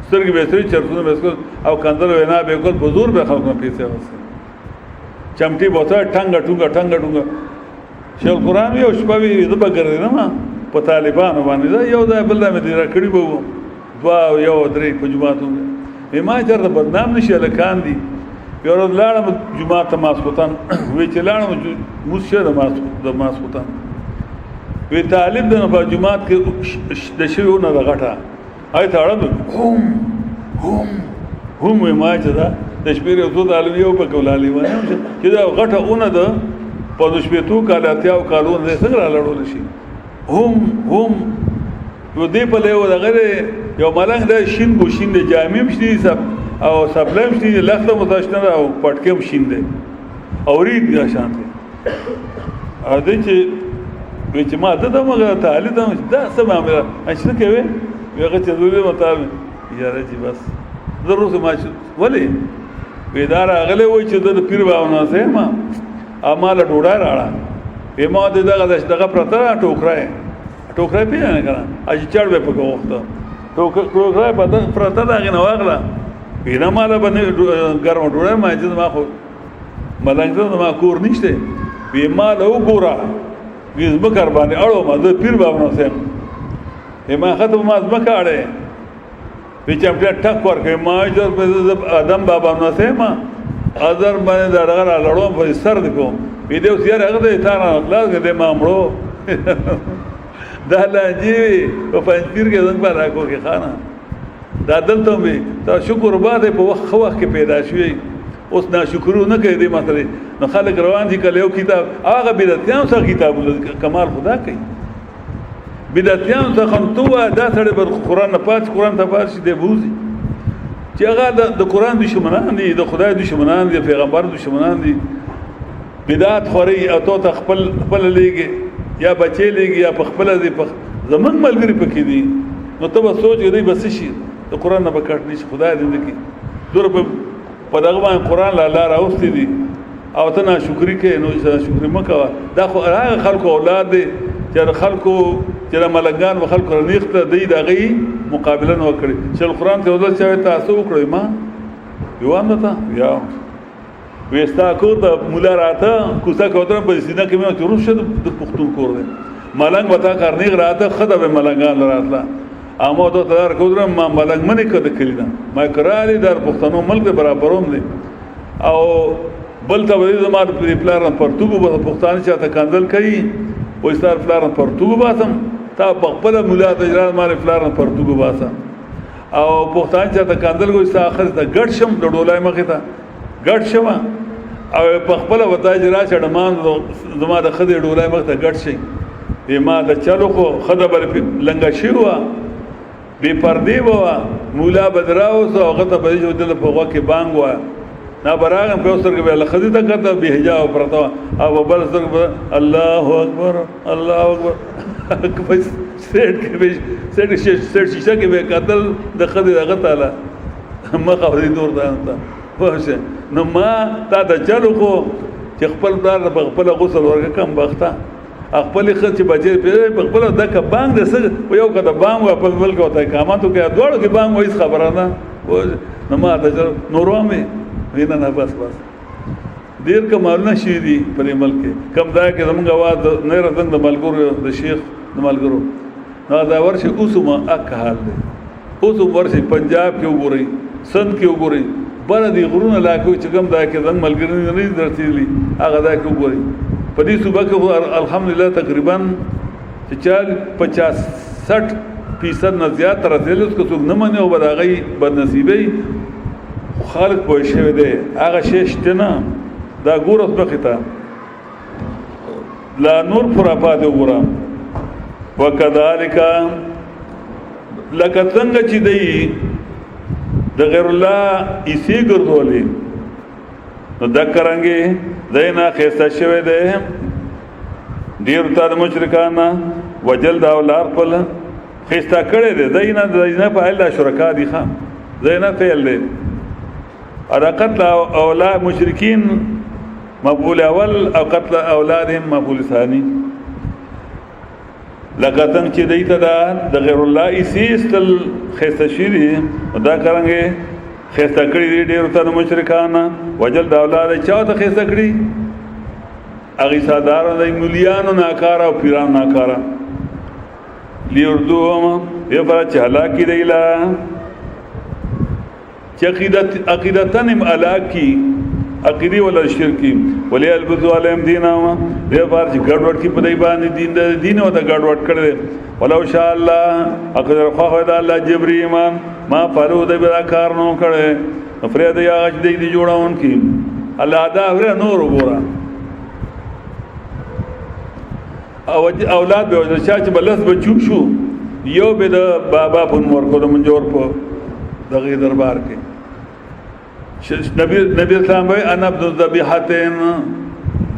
سترګې به سری چرسونه بیسکل او کندل وینا به کول بزرگ به خلکو پیسې وسه چمټي بوته ټنګ ټنګ شیخ قرآن یو شپه وی د بګر نه ما په طالبانو باندې دا یو دا بل دا مې را کړی بو دوا یو درې په جمعاتو ما چرته بدنام نشي لکان دي یو ورځ لاړم جمعه ته ماسوتان وی چې لاړم موشه د ماسوتان وی طالب د په جمعات کې د شیونه د غټه آی ته اړم هم ما چې دا د شپې یو څو طالب یو په کولالي باندې چې دا غټه اونه ده په شپې تو کالاتیاو کالونه څنګه را لړول شي هم یو دی په له دغه یو ملنګ د شین ګوشین د جامیم شي سب او سبلم شي لخته متاشنه او پټکم شین دی اورید یا شان دی ا دې چې ما ته دغه تعالی دا سم عمله اڅ کوي هغه چې دوی مطابق یا رجی بس ضرورت ما ولی بیدار اغله وای چې د پیر باونه سه ما اماله ډوډۍ راړه به ما دغه پرته ټوکرای پیژنه کړه اج چړ به په وخت ټوکرای په پرته دغه نه واغله پیدا مالا باندې ګرم ډوډۍ ما چې ما خو ملنګ ما کور نشته به ما له ګورا ویز بکر باندې اړو ما د پیر باونه سه ما خطب ما ځمکه اړه وی چې په ټک ورکه ما چې ادم بابا نو سه ما اذر باندې دغه لړوم په سر دکو وی دیو سیر هغه ته تار اخلاص دې ما مړو دا لنجي په پنځپیر کې څنګه راکو کې خانه دا دلته می تا شکر باندې په وخت کې پیدا شوی اوس ناشکرو نه کوي دې مطلب نو خلک روان دي کله یو کتاب هغه بدعتيان سره کتاب کمال خدا کوي بدعتيان ته خنتو دا سره بر قرآن نه پات قرآن ته پات شي دی بوزي چې هغه د قرآن دشمنان دي د خدای دشمنان دي پیغمبر دشمنان دي بدعت خوري او ته خپل لګي یا بچي لګي یا خپل دي زمون ملګری پکې دي نو ته سوچ دی بس شي د قرآن نه بکټ نشي خدای دې کې دور په دغه باندې قرآن لا راوستي دي او ته ناشکری کې نو شکر مکوا دا خو هغه خلکو اولاد دي چې خلکو چې ملنګان و خلکو رنيخته دی دغه مقابله نو کړی چې القرآن ته ودل چې تاسو وکړئ ما یو امته یا وستا کو د مولا راته کوڅه کوتره په سینه کې مې چورو شد د پختون کور دی ملنګ وتا کارنی راته خدای به ملنګان راتله اما ته تر کوتره ما ملنګ منی کده کړی دا ما کرالی در پښتنو ملک برابروم دی او بل ته وې زمار په پلان پرتګو په پښتون چې تا کاندل کوي وې ستار پلان پرتګو باسم تا خپل مولا ته جرال مال پلان پرتګو باسم او پښتون چې تا کاندل کوي ستا اخر ته ګډ شم د ډولای مخه ته ګډ شم او په خپل وتا جرا چړمان زما د خدای ډولای مخه ته ګډ شي ما د چلو خو خدای بر لنګا شي وا بے پردی بوا مولا بدراو سو هغه ته په دې دل په غوا کې بانګ وا نا براغم په اوسر کې به لخذ ته کته به حجاب پرتا او بل سر الله اکبر بس سیټ کې به سیټ شیشه کې به قتل د خدای هغه تعالی مخه دې دور ده واشه نو ما تا د چلو کو چې خپل دار په خپل غسل ورګه کم بخته خپل خرچ بچي په خپل د ک بانګ د سر یو کده بانګ په ملک وته کاماتو کې دوړو کې بانګ وایي خبره نه نو ما د نورامه وینا نه بس ډیر کمالونه شي دي په ملک کم ځای کې زموږ आवाज نه راځند د ملګرو د شیخ د ملګرو نو دا ورشه اوسمه اک حال دی اوس ورشه پنجاب کې وګورئ سند کې وګورئ بل دي غرونه لاکو چې کوم ځای کې زموږ ملګرو نه درتېلی هغه ځای کې وګورئ په دې صوبه کې الحمدلله تقریبا 50-60% نه زیات رسېدل اوس که څوک نه مني او بداغي بدنصیبي خالق پوه شوی دی هغه شی شته نه دا ګورس بخته لا نور پر افاده وګورم وکذالک لکه څنګه چې دی د غیر الله ایسی ګرځولې نو دا کرانګي دینا خسته شوی دی ډیر تر مشرکان وجل دا اولاد خپل خستا کړي دي دینه په اله شرکا دي خان زینه فعل دي ادا قتل اولاد مشرکین مقبول اول او قتل اولادهم مقبول ثانی لکتن چې دیت دا د غیر الله ایستل خسته شری دا کرانګي خسته کړي دي ډیر تر مشرکان وجل دا اولاد چا ته خسته کړي اغي سادار د مليانو ناکارا او پیران ناکارا لیردوهم یو پر چهلا کی دیلا چې عقیدتن علاقی عقیدی ولا شرکی ولی البذو علیم دیناما دې بار چې ګډوډ کی په دی باندې دین او د ګډوډ کړي ولو شاء الله اقدر خو دا الله جبری ایمان ما پرو د بلا کار نو کړي فرید یا غج دی جوړاون کی الله دا ور نور وګورا او اولاد به د چا چې بلس بچو شو یو به د بابا په نور کو د منجور په دغه دربار کې نبی اسلام وای انا ابن ذبیحتین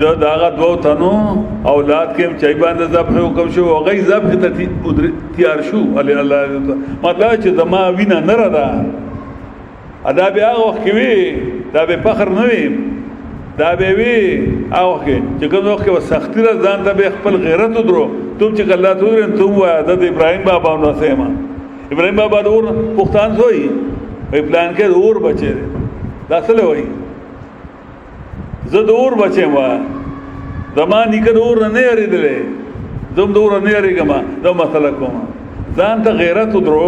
د داغه دو تنو اولاد کې چای باندې ذبح حکم شو او غي ذبح ته تیار شو علی الله مطلب چې زما وینا نه را ده ادا به هغه وخت کې دا به فخر نه وي دا به وی او کې چې کوم وخت کې سختی را ځان ته به خپل غیرت درو ته چې الله تورن ته وای د ابراهیم بابا نو سیمه ابراهیم بابا دور پختان سوئی وی پلان کې اور بچي دا اصل وای زه دور بچم وا زمان نکد اور نه یریدلې زم دور نه یریګما دا مسله کوم ځان ته غیرت درو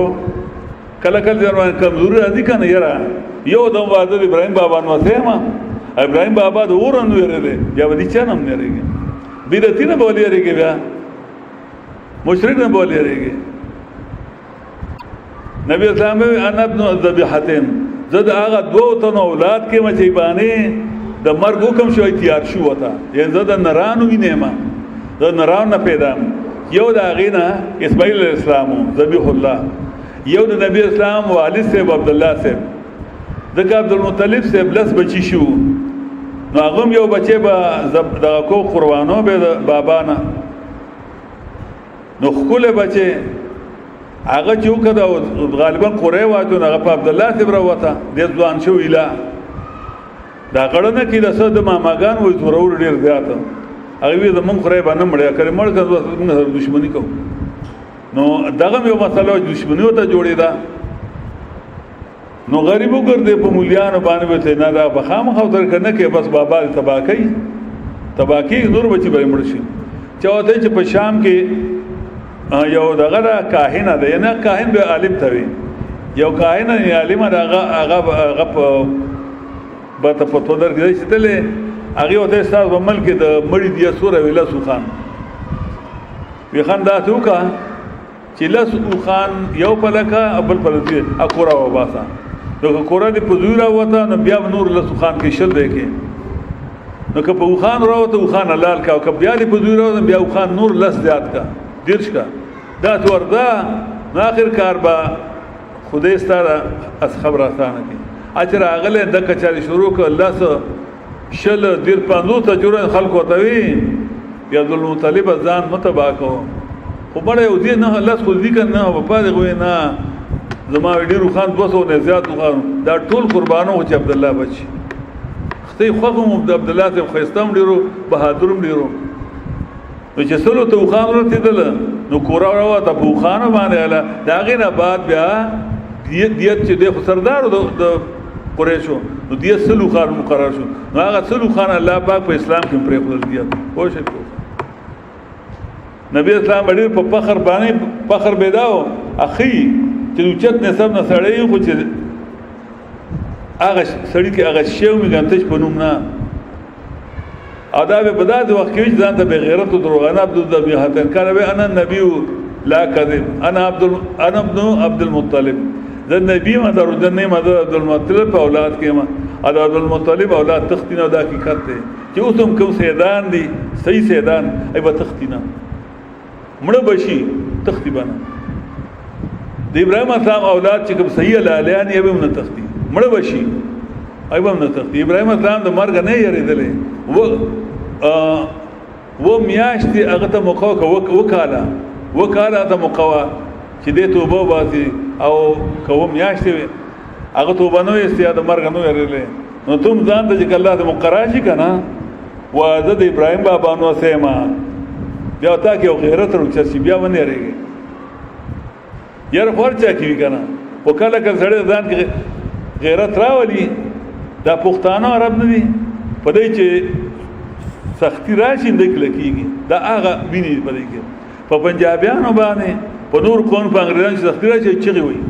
کله کله ځوان کمزوري راځي کنه یرا یو دم واده ابراهیم بابا نو سیمه ابراهیم بابا د اور نو یریدل یا ودی چا نم نه یریږي بیرتی نه بولی یریږي بیا مشرک نه بولی یریږي نبی اسلام میں انا ابن ذبیحتین زد آغا دو تن اولاد کے مچی بانے دا مرگ حکم شو تیار شو وتا یعنی زد نرانو ہی نیما زد نران نا پیدا یو دا آغینا اسماعیل علیہ السلامو ذبیح اللہ یو دا نبی اسلام والد صاحب عبداللہ صاحب دکا عبدالمطلب صاحب لس بچی شو نو آغم یو بچے با دا کو قربانو بے بابانا نو خکول بچے هغه چې کده غالبا قره واته هغه په عبد الله صبر وته د ځوان شو اله دا غړنه کې د صد ماماګان وې ضرور ډیر زیاته هغه وی د مون قره باندې مړیا کړي مړ کړه موږ دښمنی کو نو دغه یو مسله دښمنی وته جوړې ده نو غریبو ګرځي په مولیانو باندې وته نه دا بخام خو در کنه کې بس بابا تباکی نور بچي به مړ شي چاوته چې په شام کې یو دغه دا کاهن ده نه کاهن به عالم توي یو کاهن نه عالم هغه په فتوا درکړي چې تل هغه وته ستاسو ملک د مړی دی سوره ویلا سوخان وی خان دا توکا چې لاسو خان یو پلکا ابل پلتی اکورا و باسا نو کورا دی پزورا وتا نو بیا نور لاسو خان کې شل دی کې نو که په خان راوته خان حلال کا او که بیا دی پزورا بیا خان نور لس زیات کا دیرش کا دا وردا اخر کار با خدای ستاره از خبر آسانه کی اجر اغله د کچاري شروع ک الله سو شل دیر پاندو ته جوړ خلق وتوي یا عبد المطلب ځان متبا کو خو بڑے او دې نه الله خو دې کنه په پاره غوي نه زما ډیرو خان 200 نه زیات خان دا ټول قربانو چې عبد الله بچي خدای خو هم عبد الله ته خيستم ډیرو بهادرم ډیرو نو چې سلو ته خان ورته دل نو کورا راو ته په خان باندې اله دا غینه بعد بیا دیت چې د سردار د قریشو نو دیت سلو خان مقرر شو نو هغه سلو خان الله پاک په اسلام کې پرې خپل دیت کوشش وکړ نبی اسلام باندې په فخر باندې فخر بداو اخی چې چت نسب نه سړی خو چې هغه سړی کې هغه شیو میګانتش په نوم نه آداب بدات وقت کې ځان ته بغیرت درو انا عبد الذبیحتن کله به انا نبی لا کذب انا ابن عبد المطلب ذ نبی ما درو د نه مد عبد المطلب اولاد کې ما عبد المطلب اولاد تختینه دا حقیقت دی چې اوسم کوم سیدان دي صحیح سیدان ای به تختینه مړه بشي تختی بنا د ابراهیم اسلام اولاد چې کوم صحیح لالیان یې به نه تختی مړه بشي ای به نه تختی ابراهیم اسلام د مرګ نه یریدلې و و میاشتې هغه ته موقع وکاله ته موقع چې دې توبه وباسي او کوم میاشتې هغه توبه نه وي د مرګ نه لرلې نو تم ځان ته چې الله دې مقرر شي کنه وعده د ابراهيم بابا نو سیما بیا تا کې غیرت ورچ شي بیا ونه لريږي یار خورچا کوي کنه وکاله کله سړی ځان کې غیرت راولي دا پښتانه عرب نه دي په دې چې سختی راشي د کلکیږي دا هغه ویني په دې کې په پنجابیانو باندې په نور قوم په انګریزانو چې سختی راشي چغي وي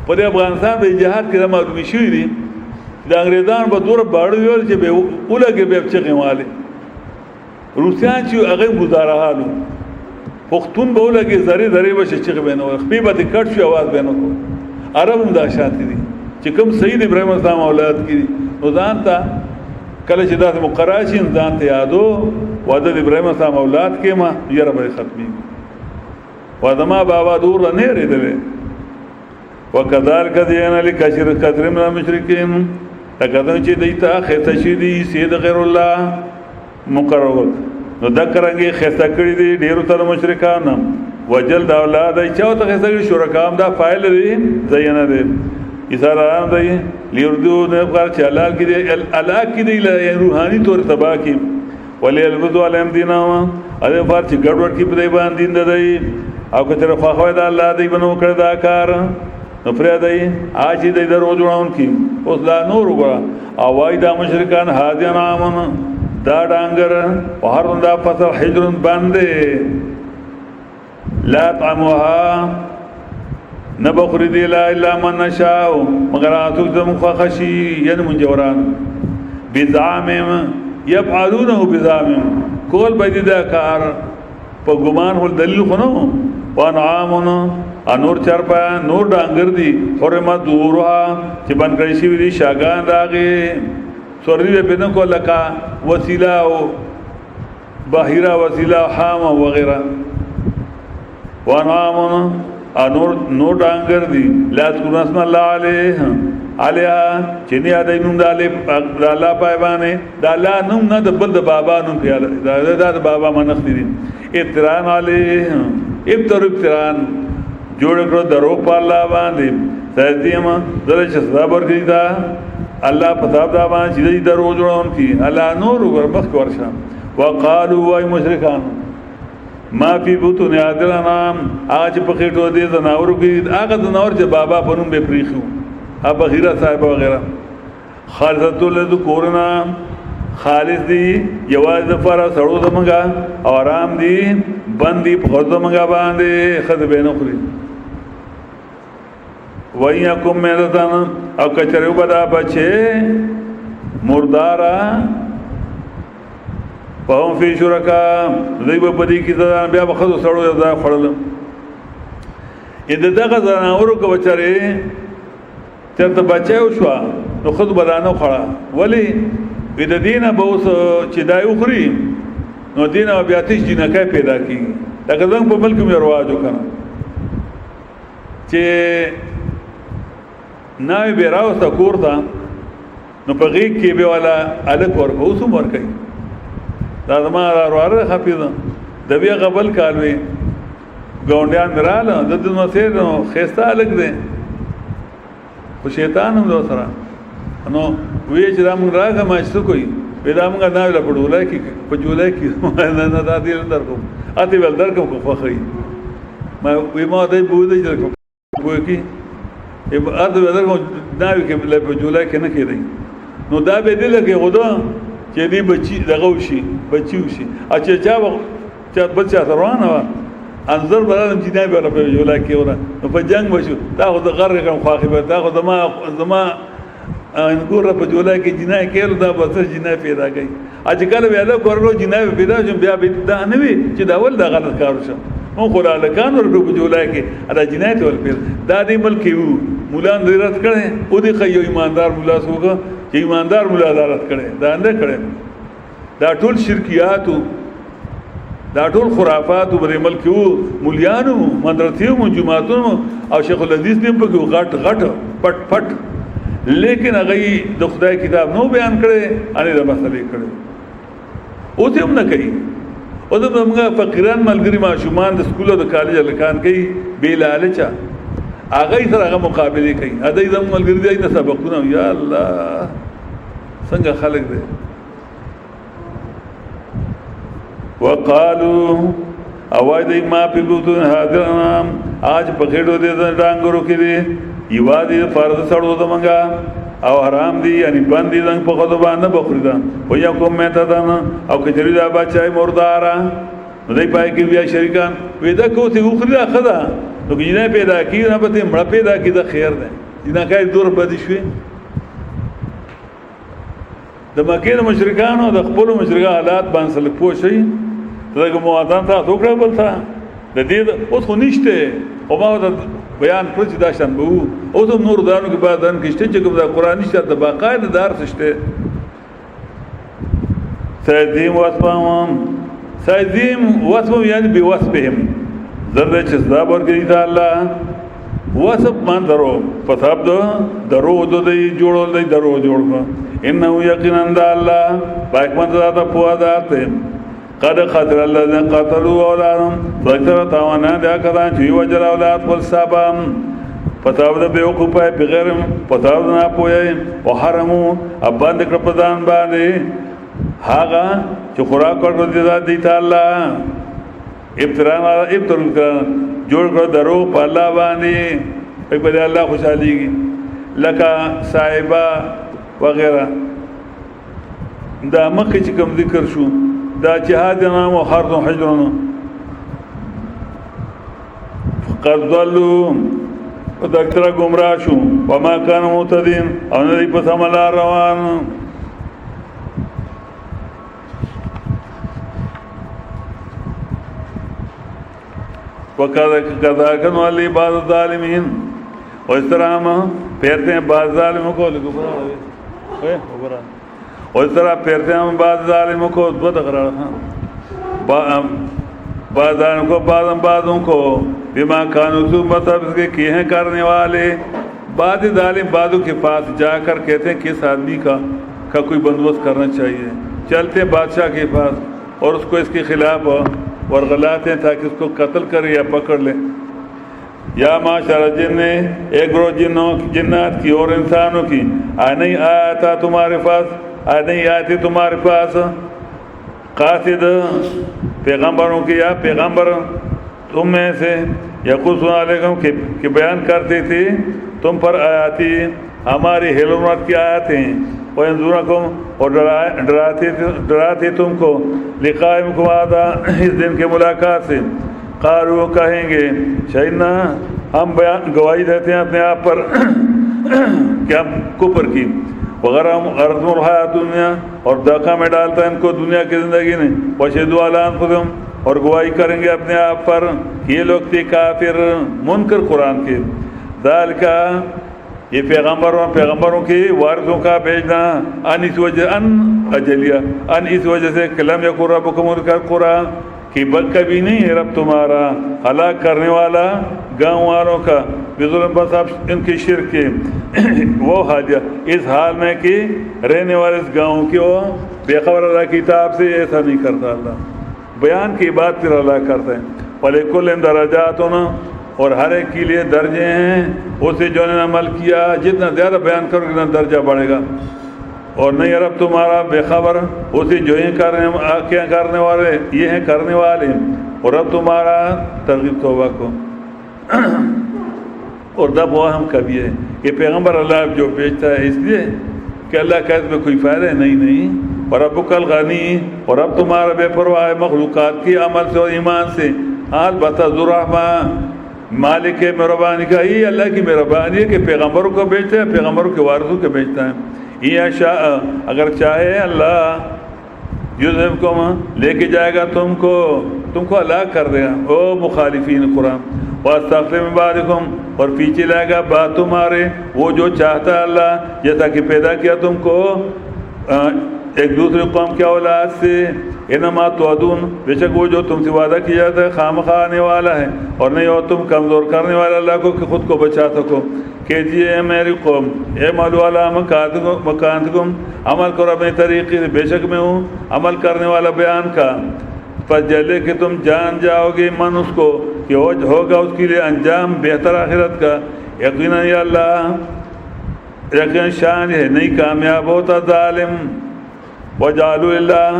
په دې افغانستان په جهاد کې معلومي شوی دي د انګریزانو په دور باړو ویل چې به اولګه به چغي مالي روسيان چې هغه گزاره حالو پښتون به ولګي زری بشه چغي بنو خپې به کټ شو आवाज بنو کو عرب هم دا شانتي دي چې کوم سید ابراهيم اسلام اولاد کړي نو ځان ته کله چې داسې مقرر شي ځان ته یادو وعده د ابراهيم اسلام اولاد کې ما یره به ختمي وعده ما بابا دور نه لري وکذالک دینا لکثیر کثیر من المشرکین تکدن چې دیتا خطه شي دي سید غیر الله مقرر نو ذکرانګي خسته کړی دي ډیرو تر مشرکان وجل د اولاد چاو ته خسته کړی شرکام دا فایل دي زینه دي اشاره دی لیردو نه پر چلال کې دي الاک کې دي روحاني تور تبا کې ولی البدو علم دینا اده پر چې ګډوډ کې په باندې دی او کتر خو دا الله دی بنو کړ دا کار نو پر دی اج دې درو جوړون کې اوس لا نور وګړه او وای دا مشرکان هادیان امن دا ډانګر په هر دا پتر حجرن باندې لا طعمها نبخری دی لا الا من نشاء مگر اتو دم خشی ین منجوران بزعامهم يفعلونه بزعامهم کول بيد دا کار په ګمان ول دلیل خنو وانعامنا انور چرپا نور ډانګر دی حرمت دورها چې بن کړی شي وی شاګان راغي سوري به نه کو لکا وسیله او باهره وسیله حام وغيرها وانعامنا نور ډانګر دی لا تکون اسم الله علیها چې نه یاد نوم د الله پایبانه د الله نوم نه د بل د بابا نوم پیاله د بابا منخ دي ابتران علیه ابتران جوړ کړو درو په الله باندې سردیما درچ صبر کړی دا الله پتاب دا باندې چې درو جوړون کی الله نور وربخ ورشا وقالوا وای مشرکان ما فی بطون ادرانام اج په خېټو دې زناور کې هغه زناور چې بابا پنوم به پریخو ابا غیره صاحب وغیرہ خالصۃ لذکورنا خالص دی یواز پر سړو زمګه آرام دی بندي په زمګه باندې خد به نو خوري وَيَكُمْ مَيْتَةً او کچریو بدا بچه مردارا فهم فی شرکا دیو بدی کی زدان بیا بخدو سړو یزا خړل اې دغه زناورو کو بچره چرته بچو شو نو خود بدانو خړه ولی د دینه به اوس چې دایو خوري نو دینه بیا تیش جنکه پیدا کیږي دا څنګه په ملک مې رواجو کړه چې ناوی بی راوستا کورتا نو پا غیق کی بی والا علک ورکا اسو مرکای دا زمان روار خفیدن دا بیا قبل کالوی گونڈیان مرالا دا دن مسیر نو خیستا علک دے خو شیطان هم دو سرا نو وی چې دا مونږ راغه ماشتو کوي وی دا مونږ ناوی لا پډولای کی په جولای کی نه دا دې اندر کوم اته ول در کوم خو خی ما وی ما دې بوده چې کوم بو کی ارد ودر کو ناوی کې له په جولای کې نه کېدی نو دا به دې لګي خدا چې دې بچي دغه وشي بچي وشي اچھا چا بچا روانه وا انظر برانم چې نه به په جولای کې ورا نو په جنگ وشو دا خو د غره کوم خواخې به دا خو زما انګور په جولای کې جنای کې دا بس جنای پیدا کړي اجکل ویاله کورلو جنای پیدا شو بیا به دا نه وي چې دا ول دا غلط کار وشو مون خو له کان ورته په جولای کې دا جنای ته ول پیدا دا دې ملک یو مولا نظرت کړي او دې خيو ایماندار مولا سوګه چې ایماندار مولا دارت کړي دا نه کړي دا ټول شرکیات دا ټول خرافات په ملک یو مولیانو مدرسېو جمعاتونو او شیخ الحدیث دې په غټ غټ پټ لیکن هغه د خدای کتاب نو بیان کړي ان د مسلې کړي او ته هم نه کوي او د موږ فقیران ملګری ماشومان د سکول او د کالج لکان کوي بې لالچه هغه سره هغه مقابله کوي اده زموږ ملګری دی د سبقونه یا الله څنګه خلق دی. وقالو اوای دی ما په بوتون حاضرام آج پخېډو دې ډانګرو کې دی یوا دې فرض سړو د منګه او حرام دی یعنی باندې زنګ په خدو باندې بخری دا و یا کوم مته دا او کجری دا بچای مردارا نو دای پای کې بیا شریکان ودا کو ته اخری اخدا نو کینه پیدا کی نه پته مړه پیدا کی دا خیر ده دینه کای دور بدی شوی د مکه مشرکانو د خپل مشرکان حالات باندې سلک پوښی دغه موادان ته دوکړه بلتا د دې اوس خو نشته او ما دا بیان کړی دا شان به او د نور دانو کې بعد ان کې چې کوم دا قرآني شته د باقاعده درس شته سیدیم واسبهم یعنی بواسبهم زرد چې صدا ورګی دا الله واسب مان درو پساب درو دو دی جوړول دی درو جوړ انه یقینا دا الله پاک من ذات په ذات قد قتل الذين قتلوا اولادهم فاكثر تاوانا دا کدا چې وجل اولاد خپل سبم پتاو د بیوقوفه بغیر پتاو نه پوي او حرمو اباند کړ پردان باندې هاغه چې خوراک ورکړ دي تعالی ابتران جوړ کړ درو په الله باندې په بل الله خوشاليږي لکه صاحبہ وغیرہ دا مکه چې کوم ذکر شو دا جهاد نام او حرب او حجرون قد ضلوا ودکتر گمراه شو وما كانوا مهتدين او نه په سمل روان وكذا كانوا علي بعض الظالمين اس طرح ہم پھیرتے ہیں بعض ظالموں کو اس طرح پھیرتے ہیں ہم بعض ظالموں کو بعضوں کو بما کانوا مطلب اس کے کیے ہیں کرنے والے بعض ظالم بعضوں کے پاس جا کر کہتے ہیں کس آدمی کا کوئی بندوبست کرنا چاہیے چلتے ہیں بادشاہ کے پاس اور اس کو اس کے خلاف ورغلاتے ہیں تاکہ اس کو قتل کرے یا پکڑ لیں. یا معاشر جن ایک گروہ جنات کی اور انسانوں کی نہیں آتا تمہارے پاس نہیں آتی تمہارے پاس قاصد پیغمبروں کی یا پیغمبر تم میں سے یقص علیکم کہ بیان کرتے تھے تم پر آیاتی ہماری حکمت کی آیاتیں وینذرکم اور ڈراتے تم کو لقائمکم ہذا اس دن کے ملاقات سے قالوا کہیں گے شہدنا ہم گواہی دیتے ہیں اپنے آپ پر کیا کفر کی غرض الحیات دنیا اور دھوکہ میں ڈالتا ہے ان کو دنیا کی زندگی نے وشہدوا علی انفسہم اور گواہی کریں گے اپنے آپ پر یہ لوگ تھے کافر منکر قرآن کے ذالک یہ پیغمبروں کی وارثوں کا بھیجنا ان اس وجہ سے کلم یکن ربکم القرآن کہ کبھی نہیں ہے رب تمہارا ہلاک کرنے والا گاؤں والوں کا بظلم بس اب ان کی شرک کے وہ حاجہ اس حال میں کہ رہنے والے اس گاؤں کی وہ بے خبر اللہ کتاب سے ایسا نہیں کرتا اللہ بیان کی بات پھر اللہ کرتے ہیں وَلِكُلٍ دَرَجَاتٌ اور ہر ایک کے لیے درجے ہیں اسے جو نے عمل کیا جتنا زیادہ بیان کرو اتنا درجہ بڑھے گا اور نہیں رب تمہارا بے خبر اسے جو ہیں کرنے والے یہ ہیں کرنے والے اور رب تمہارا ترغیب توبہ کو اور رب وہ ہم کبھی ہے کہ پیغمبر اللہ جو بھیجتا ہے اس لیے کہ اللہ کا اس میں کوئی فائدہ نہیں اور ربک الغنی اور رب تمہارا بے پرواہ مخلوقات کی عمل سے اور ایمان سے البتہ ذو الرحمہ مالک مہربانی کا یہ اللہ کی مہربانی ہے کہ پیغمبروں کو بھیجتا ہے پیغمبروں کے وارثوں کو بھیجتا ہے یا شاء اگر چاہے اللہ یذہبکم لے کے جائے گا تم کو ہلاک کر دے گا او مخالفین قرآن واستخلف من بعدکم اور پیچھے لائے گا بعد تمہارے وہ جو چاہتا ہے اللہ جیسا کہ پیدا کیا تم کو ایک دوسرے قوم کے اولاد سے انما توعدون بے شک وہ جو تم سے وعدہ کیا جاتا ہے خامخواہ آنے والا ہے اور نہیں ہو تم کمزور کرنے والا اللہ کو کہ خود کو بچا سکو کہجیے اے میری قوم اے مالو علی مکانتکم عمل کرو اپنے طریقے سے بے شک میں ہوں عمل کرنے والا بیان کا پس جلے کہ تم جان جاؤ گے من اس کو کہ ہوگا اس کے لیے انجام بہتر آخرت کا. یقیناً یا اللہ یقین شان ہے نہیں کامیاب ہوتا ظالم. وجعلوا اللہ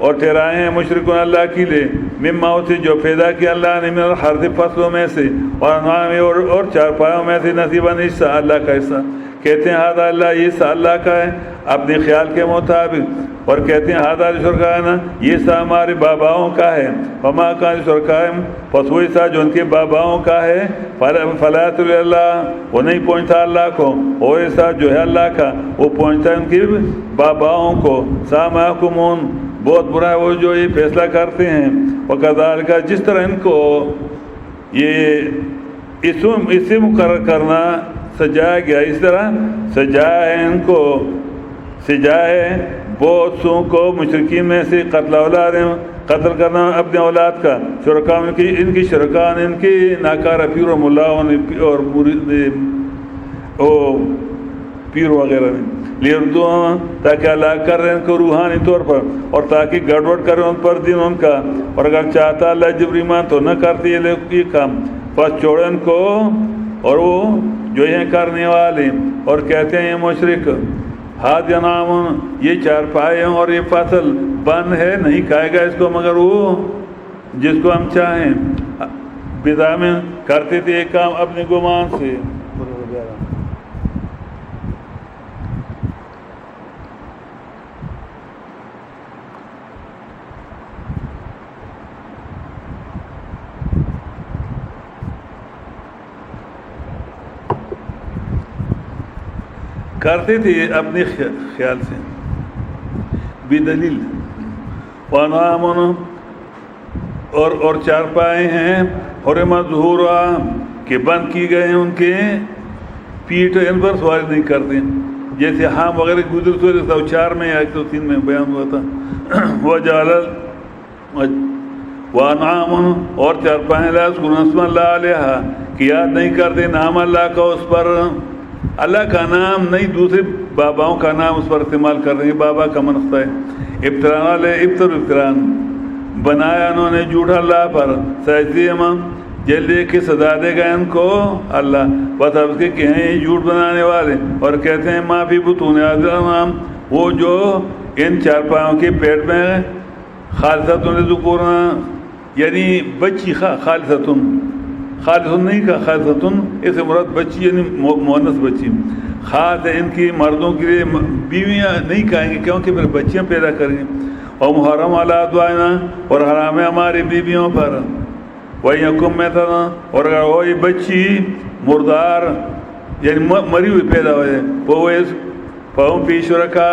اور ٹھہرائے ہیں مشرکون اللہ کے لیے مما سے جو پیدا کیا اللہ نے من الحرث فصلوں میں سے اور انعام اور چارپایوں میں سے نصیباً حصہ اللہ کا حصہ. کہتے ہیں ہذا اللہ یہ حصہ اللہ کا ہے اپنے خیال کے مطابق اور کہتے ہیں ہذا لشرکائنا یہ حصہ ہمارے باباؤں کا ہے. وما کان لشرکائہم پس وہ حصہ جو ان کے باباؤں کا ہے فلا یصل اللہ وہ نہیں پہنچتا اللہ کو. اور حصہ جو ہے اللہ کا وہ پہنچتا ہے ان کے باباؤں کو. ساء ما یحکمون بہت برا ہے وہ جو یہ فیصلہ کرتے ہیں. وکذالک جس طرح ان کو یہ اسم مقرر کرنا سجایا گیا اس طرح سجایا ہے ان کو سجایا ہے بہت سو کو مشرکین میں سے قتل کرنا اپنے اولاد کا شرکا ان کی شرکان ان کی ناکارہ پیر و ملاؤں اور پیر وغیرہ نے لیردو تاکہ اللہ کر رہے ان کو روحانی طور پر اور تاکہ گڑبڑ کرے ان پر دین ان کا. اور اگر چاہتا اللہ جبر ایمان تو نہ کرتے یہ کام بس چھوڑے ان کو. اور وہ جو یہ کرنے والے اور کہتے ہیں یہ مشرک ہاتھ انعام یہ چارپائے ہیں اور یہ فصل بند ہے نہیں کھائے گا اس کو مگر وہ جس کو ہم چاہیں. بدا میں کرتے تھے ایک کام اپنے گمان سے. کرتے تھے اپنے خیال سے بدلیل. وانعام اور چارپائے ہیں حرمت ظہورا کہ بند کی گئے ہیں ان کے پیٹھ ان پر سواری نہیں کرتے جیسے حام وغیرہ گزر سو 4 میں یا 103 میں بیان ہوا تھا. وانعام اور چارپائے لا یذکرون اسم اللہ علیہا کہ یاد نہیں کرتے نام اللہ کا اس پر. اللہ کا نام نہیں دوسرے باباؤں کا نام اس پر استعمال کر رہے ہیں. بابا کا منصب ہے ابتراء ابتران بنایا انہوں نے جھوٹا اللہ پر. سیجزیہم جلدی کی سزا دے گا ان کو اللہ بس اب کے کہ ہیں جھوٹ بنانے والے. اور کہتے ہیں ما فی بطون الانعام وہ جو ان چارپایوں کے پیٹ میں خالصۃ للذکورنا یعنی بچی خالص نہیں کا خالص اس مراد بچی یعنی مؤنث بچی خاص ان کی مردوں کے لیے بیویاں نہیں کھائیں گے کیونکہ پھر بچیاں پیدا کریں گے. اور محرم علی ازواجنا اور حرام ہے ہماری بیویوں پر. وَإِنْ میں تھا اور اگر ہو یہ بچی مردار یعنی مری ہوئی پیدا ہوئے وہ فہم فی شرکا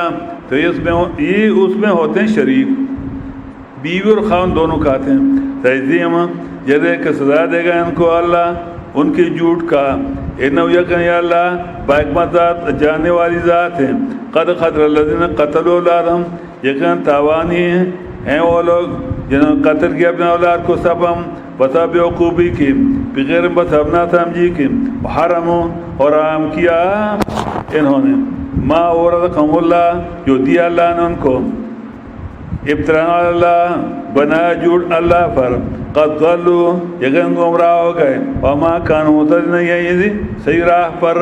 تو یہ اس میں ہوتے ہیں شریک. بیوی اور خاوند دونوں کھاتے ہیں. تجزیم جیسے کہ سزا دے گا ان کو اللہ ان کے جھوٹ کا. انہو یقین یا اللہ باحکمت ذات جاننے والی ذات ہے. قد خسر الذین قتلوا اولادہم یقین تاوانی ہیں وہ لوگ جنہوں نے قتل کیا اپنے اولاد کو سبم بتا بیوقوفی کی بغیر بس ابنا سمجھی کی. حرم اور حرام کیا انہوں نے ما ورزقہم اللہ جو دیا اللہ نے ان کو. ابتراء اللہ بنایا جھوٹ اللہ پر. قد ضلوا یقین گمراہ ہو گئے. وما کانوا مہتدین نہیں ہے یہ صحیح راہ پر.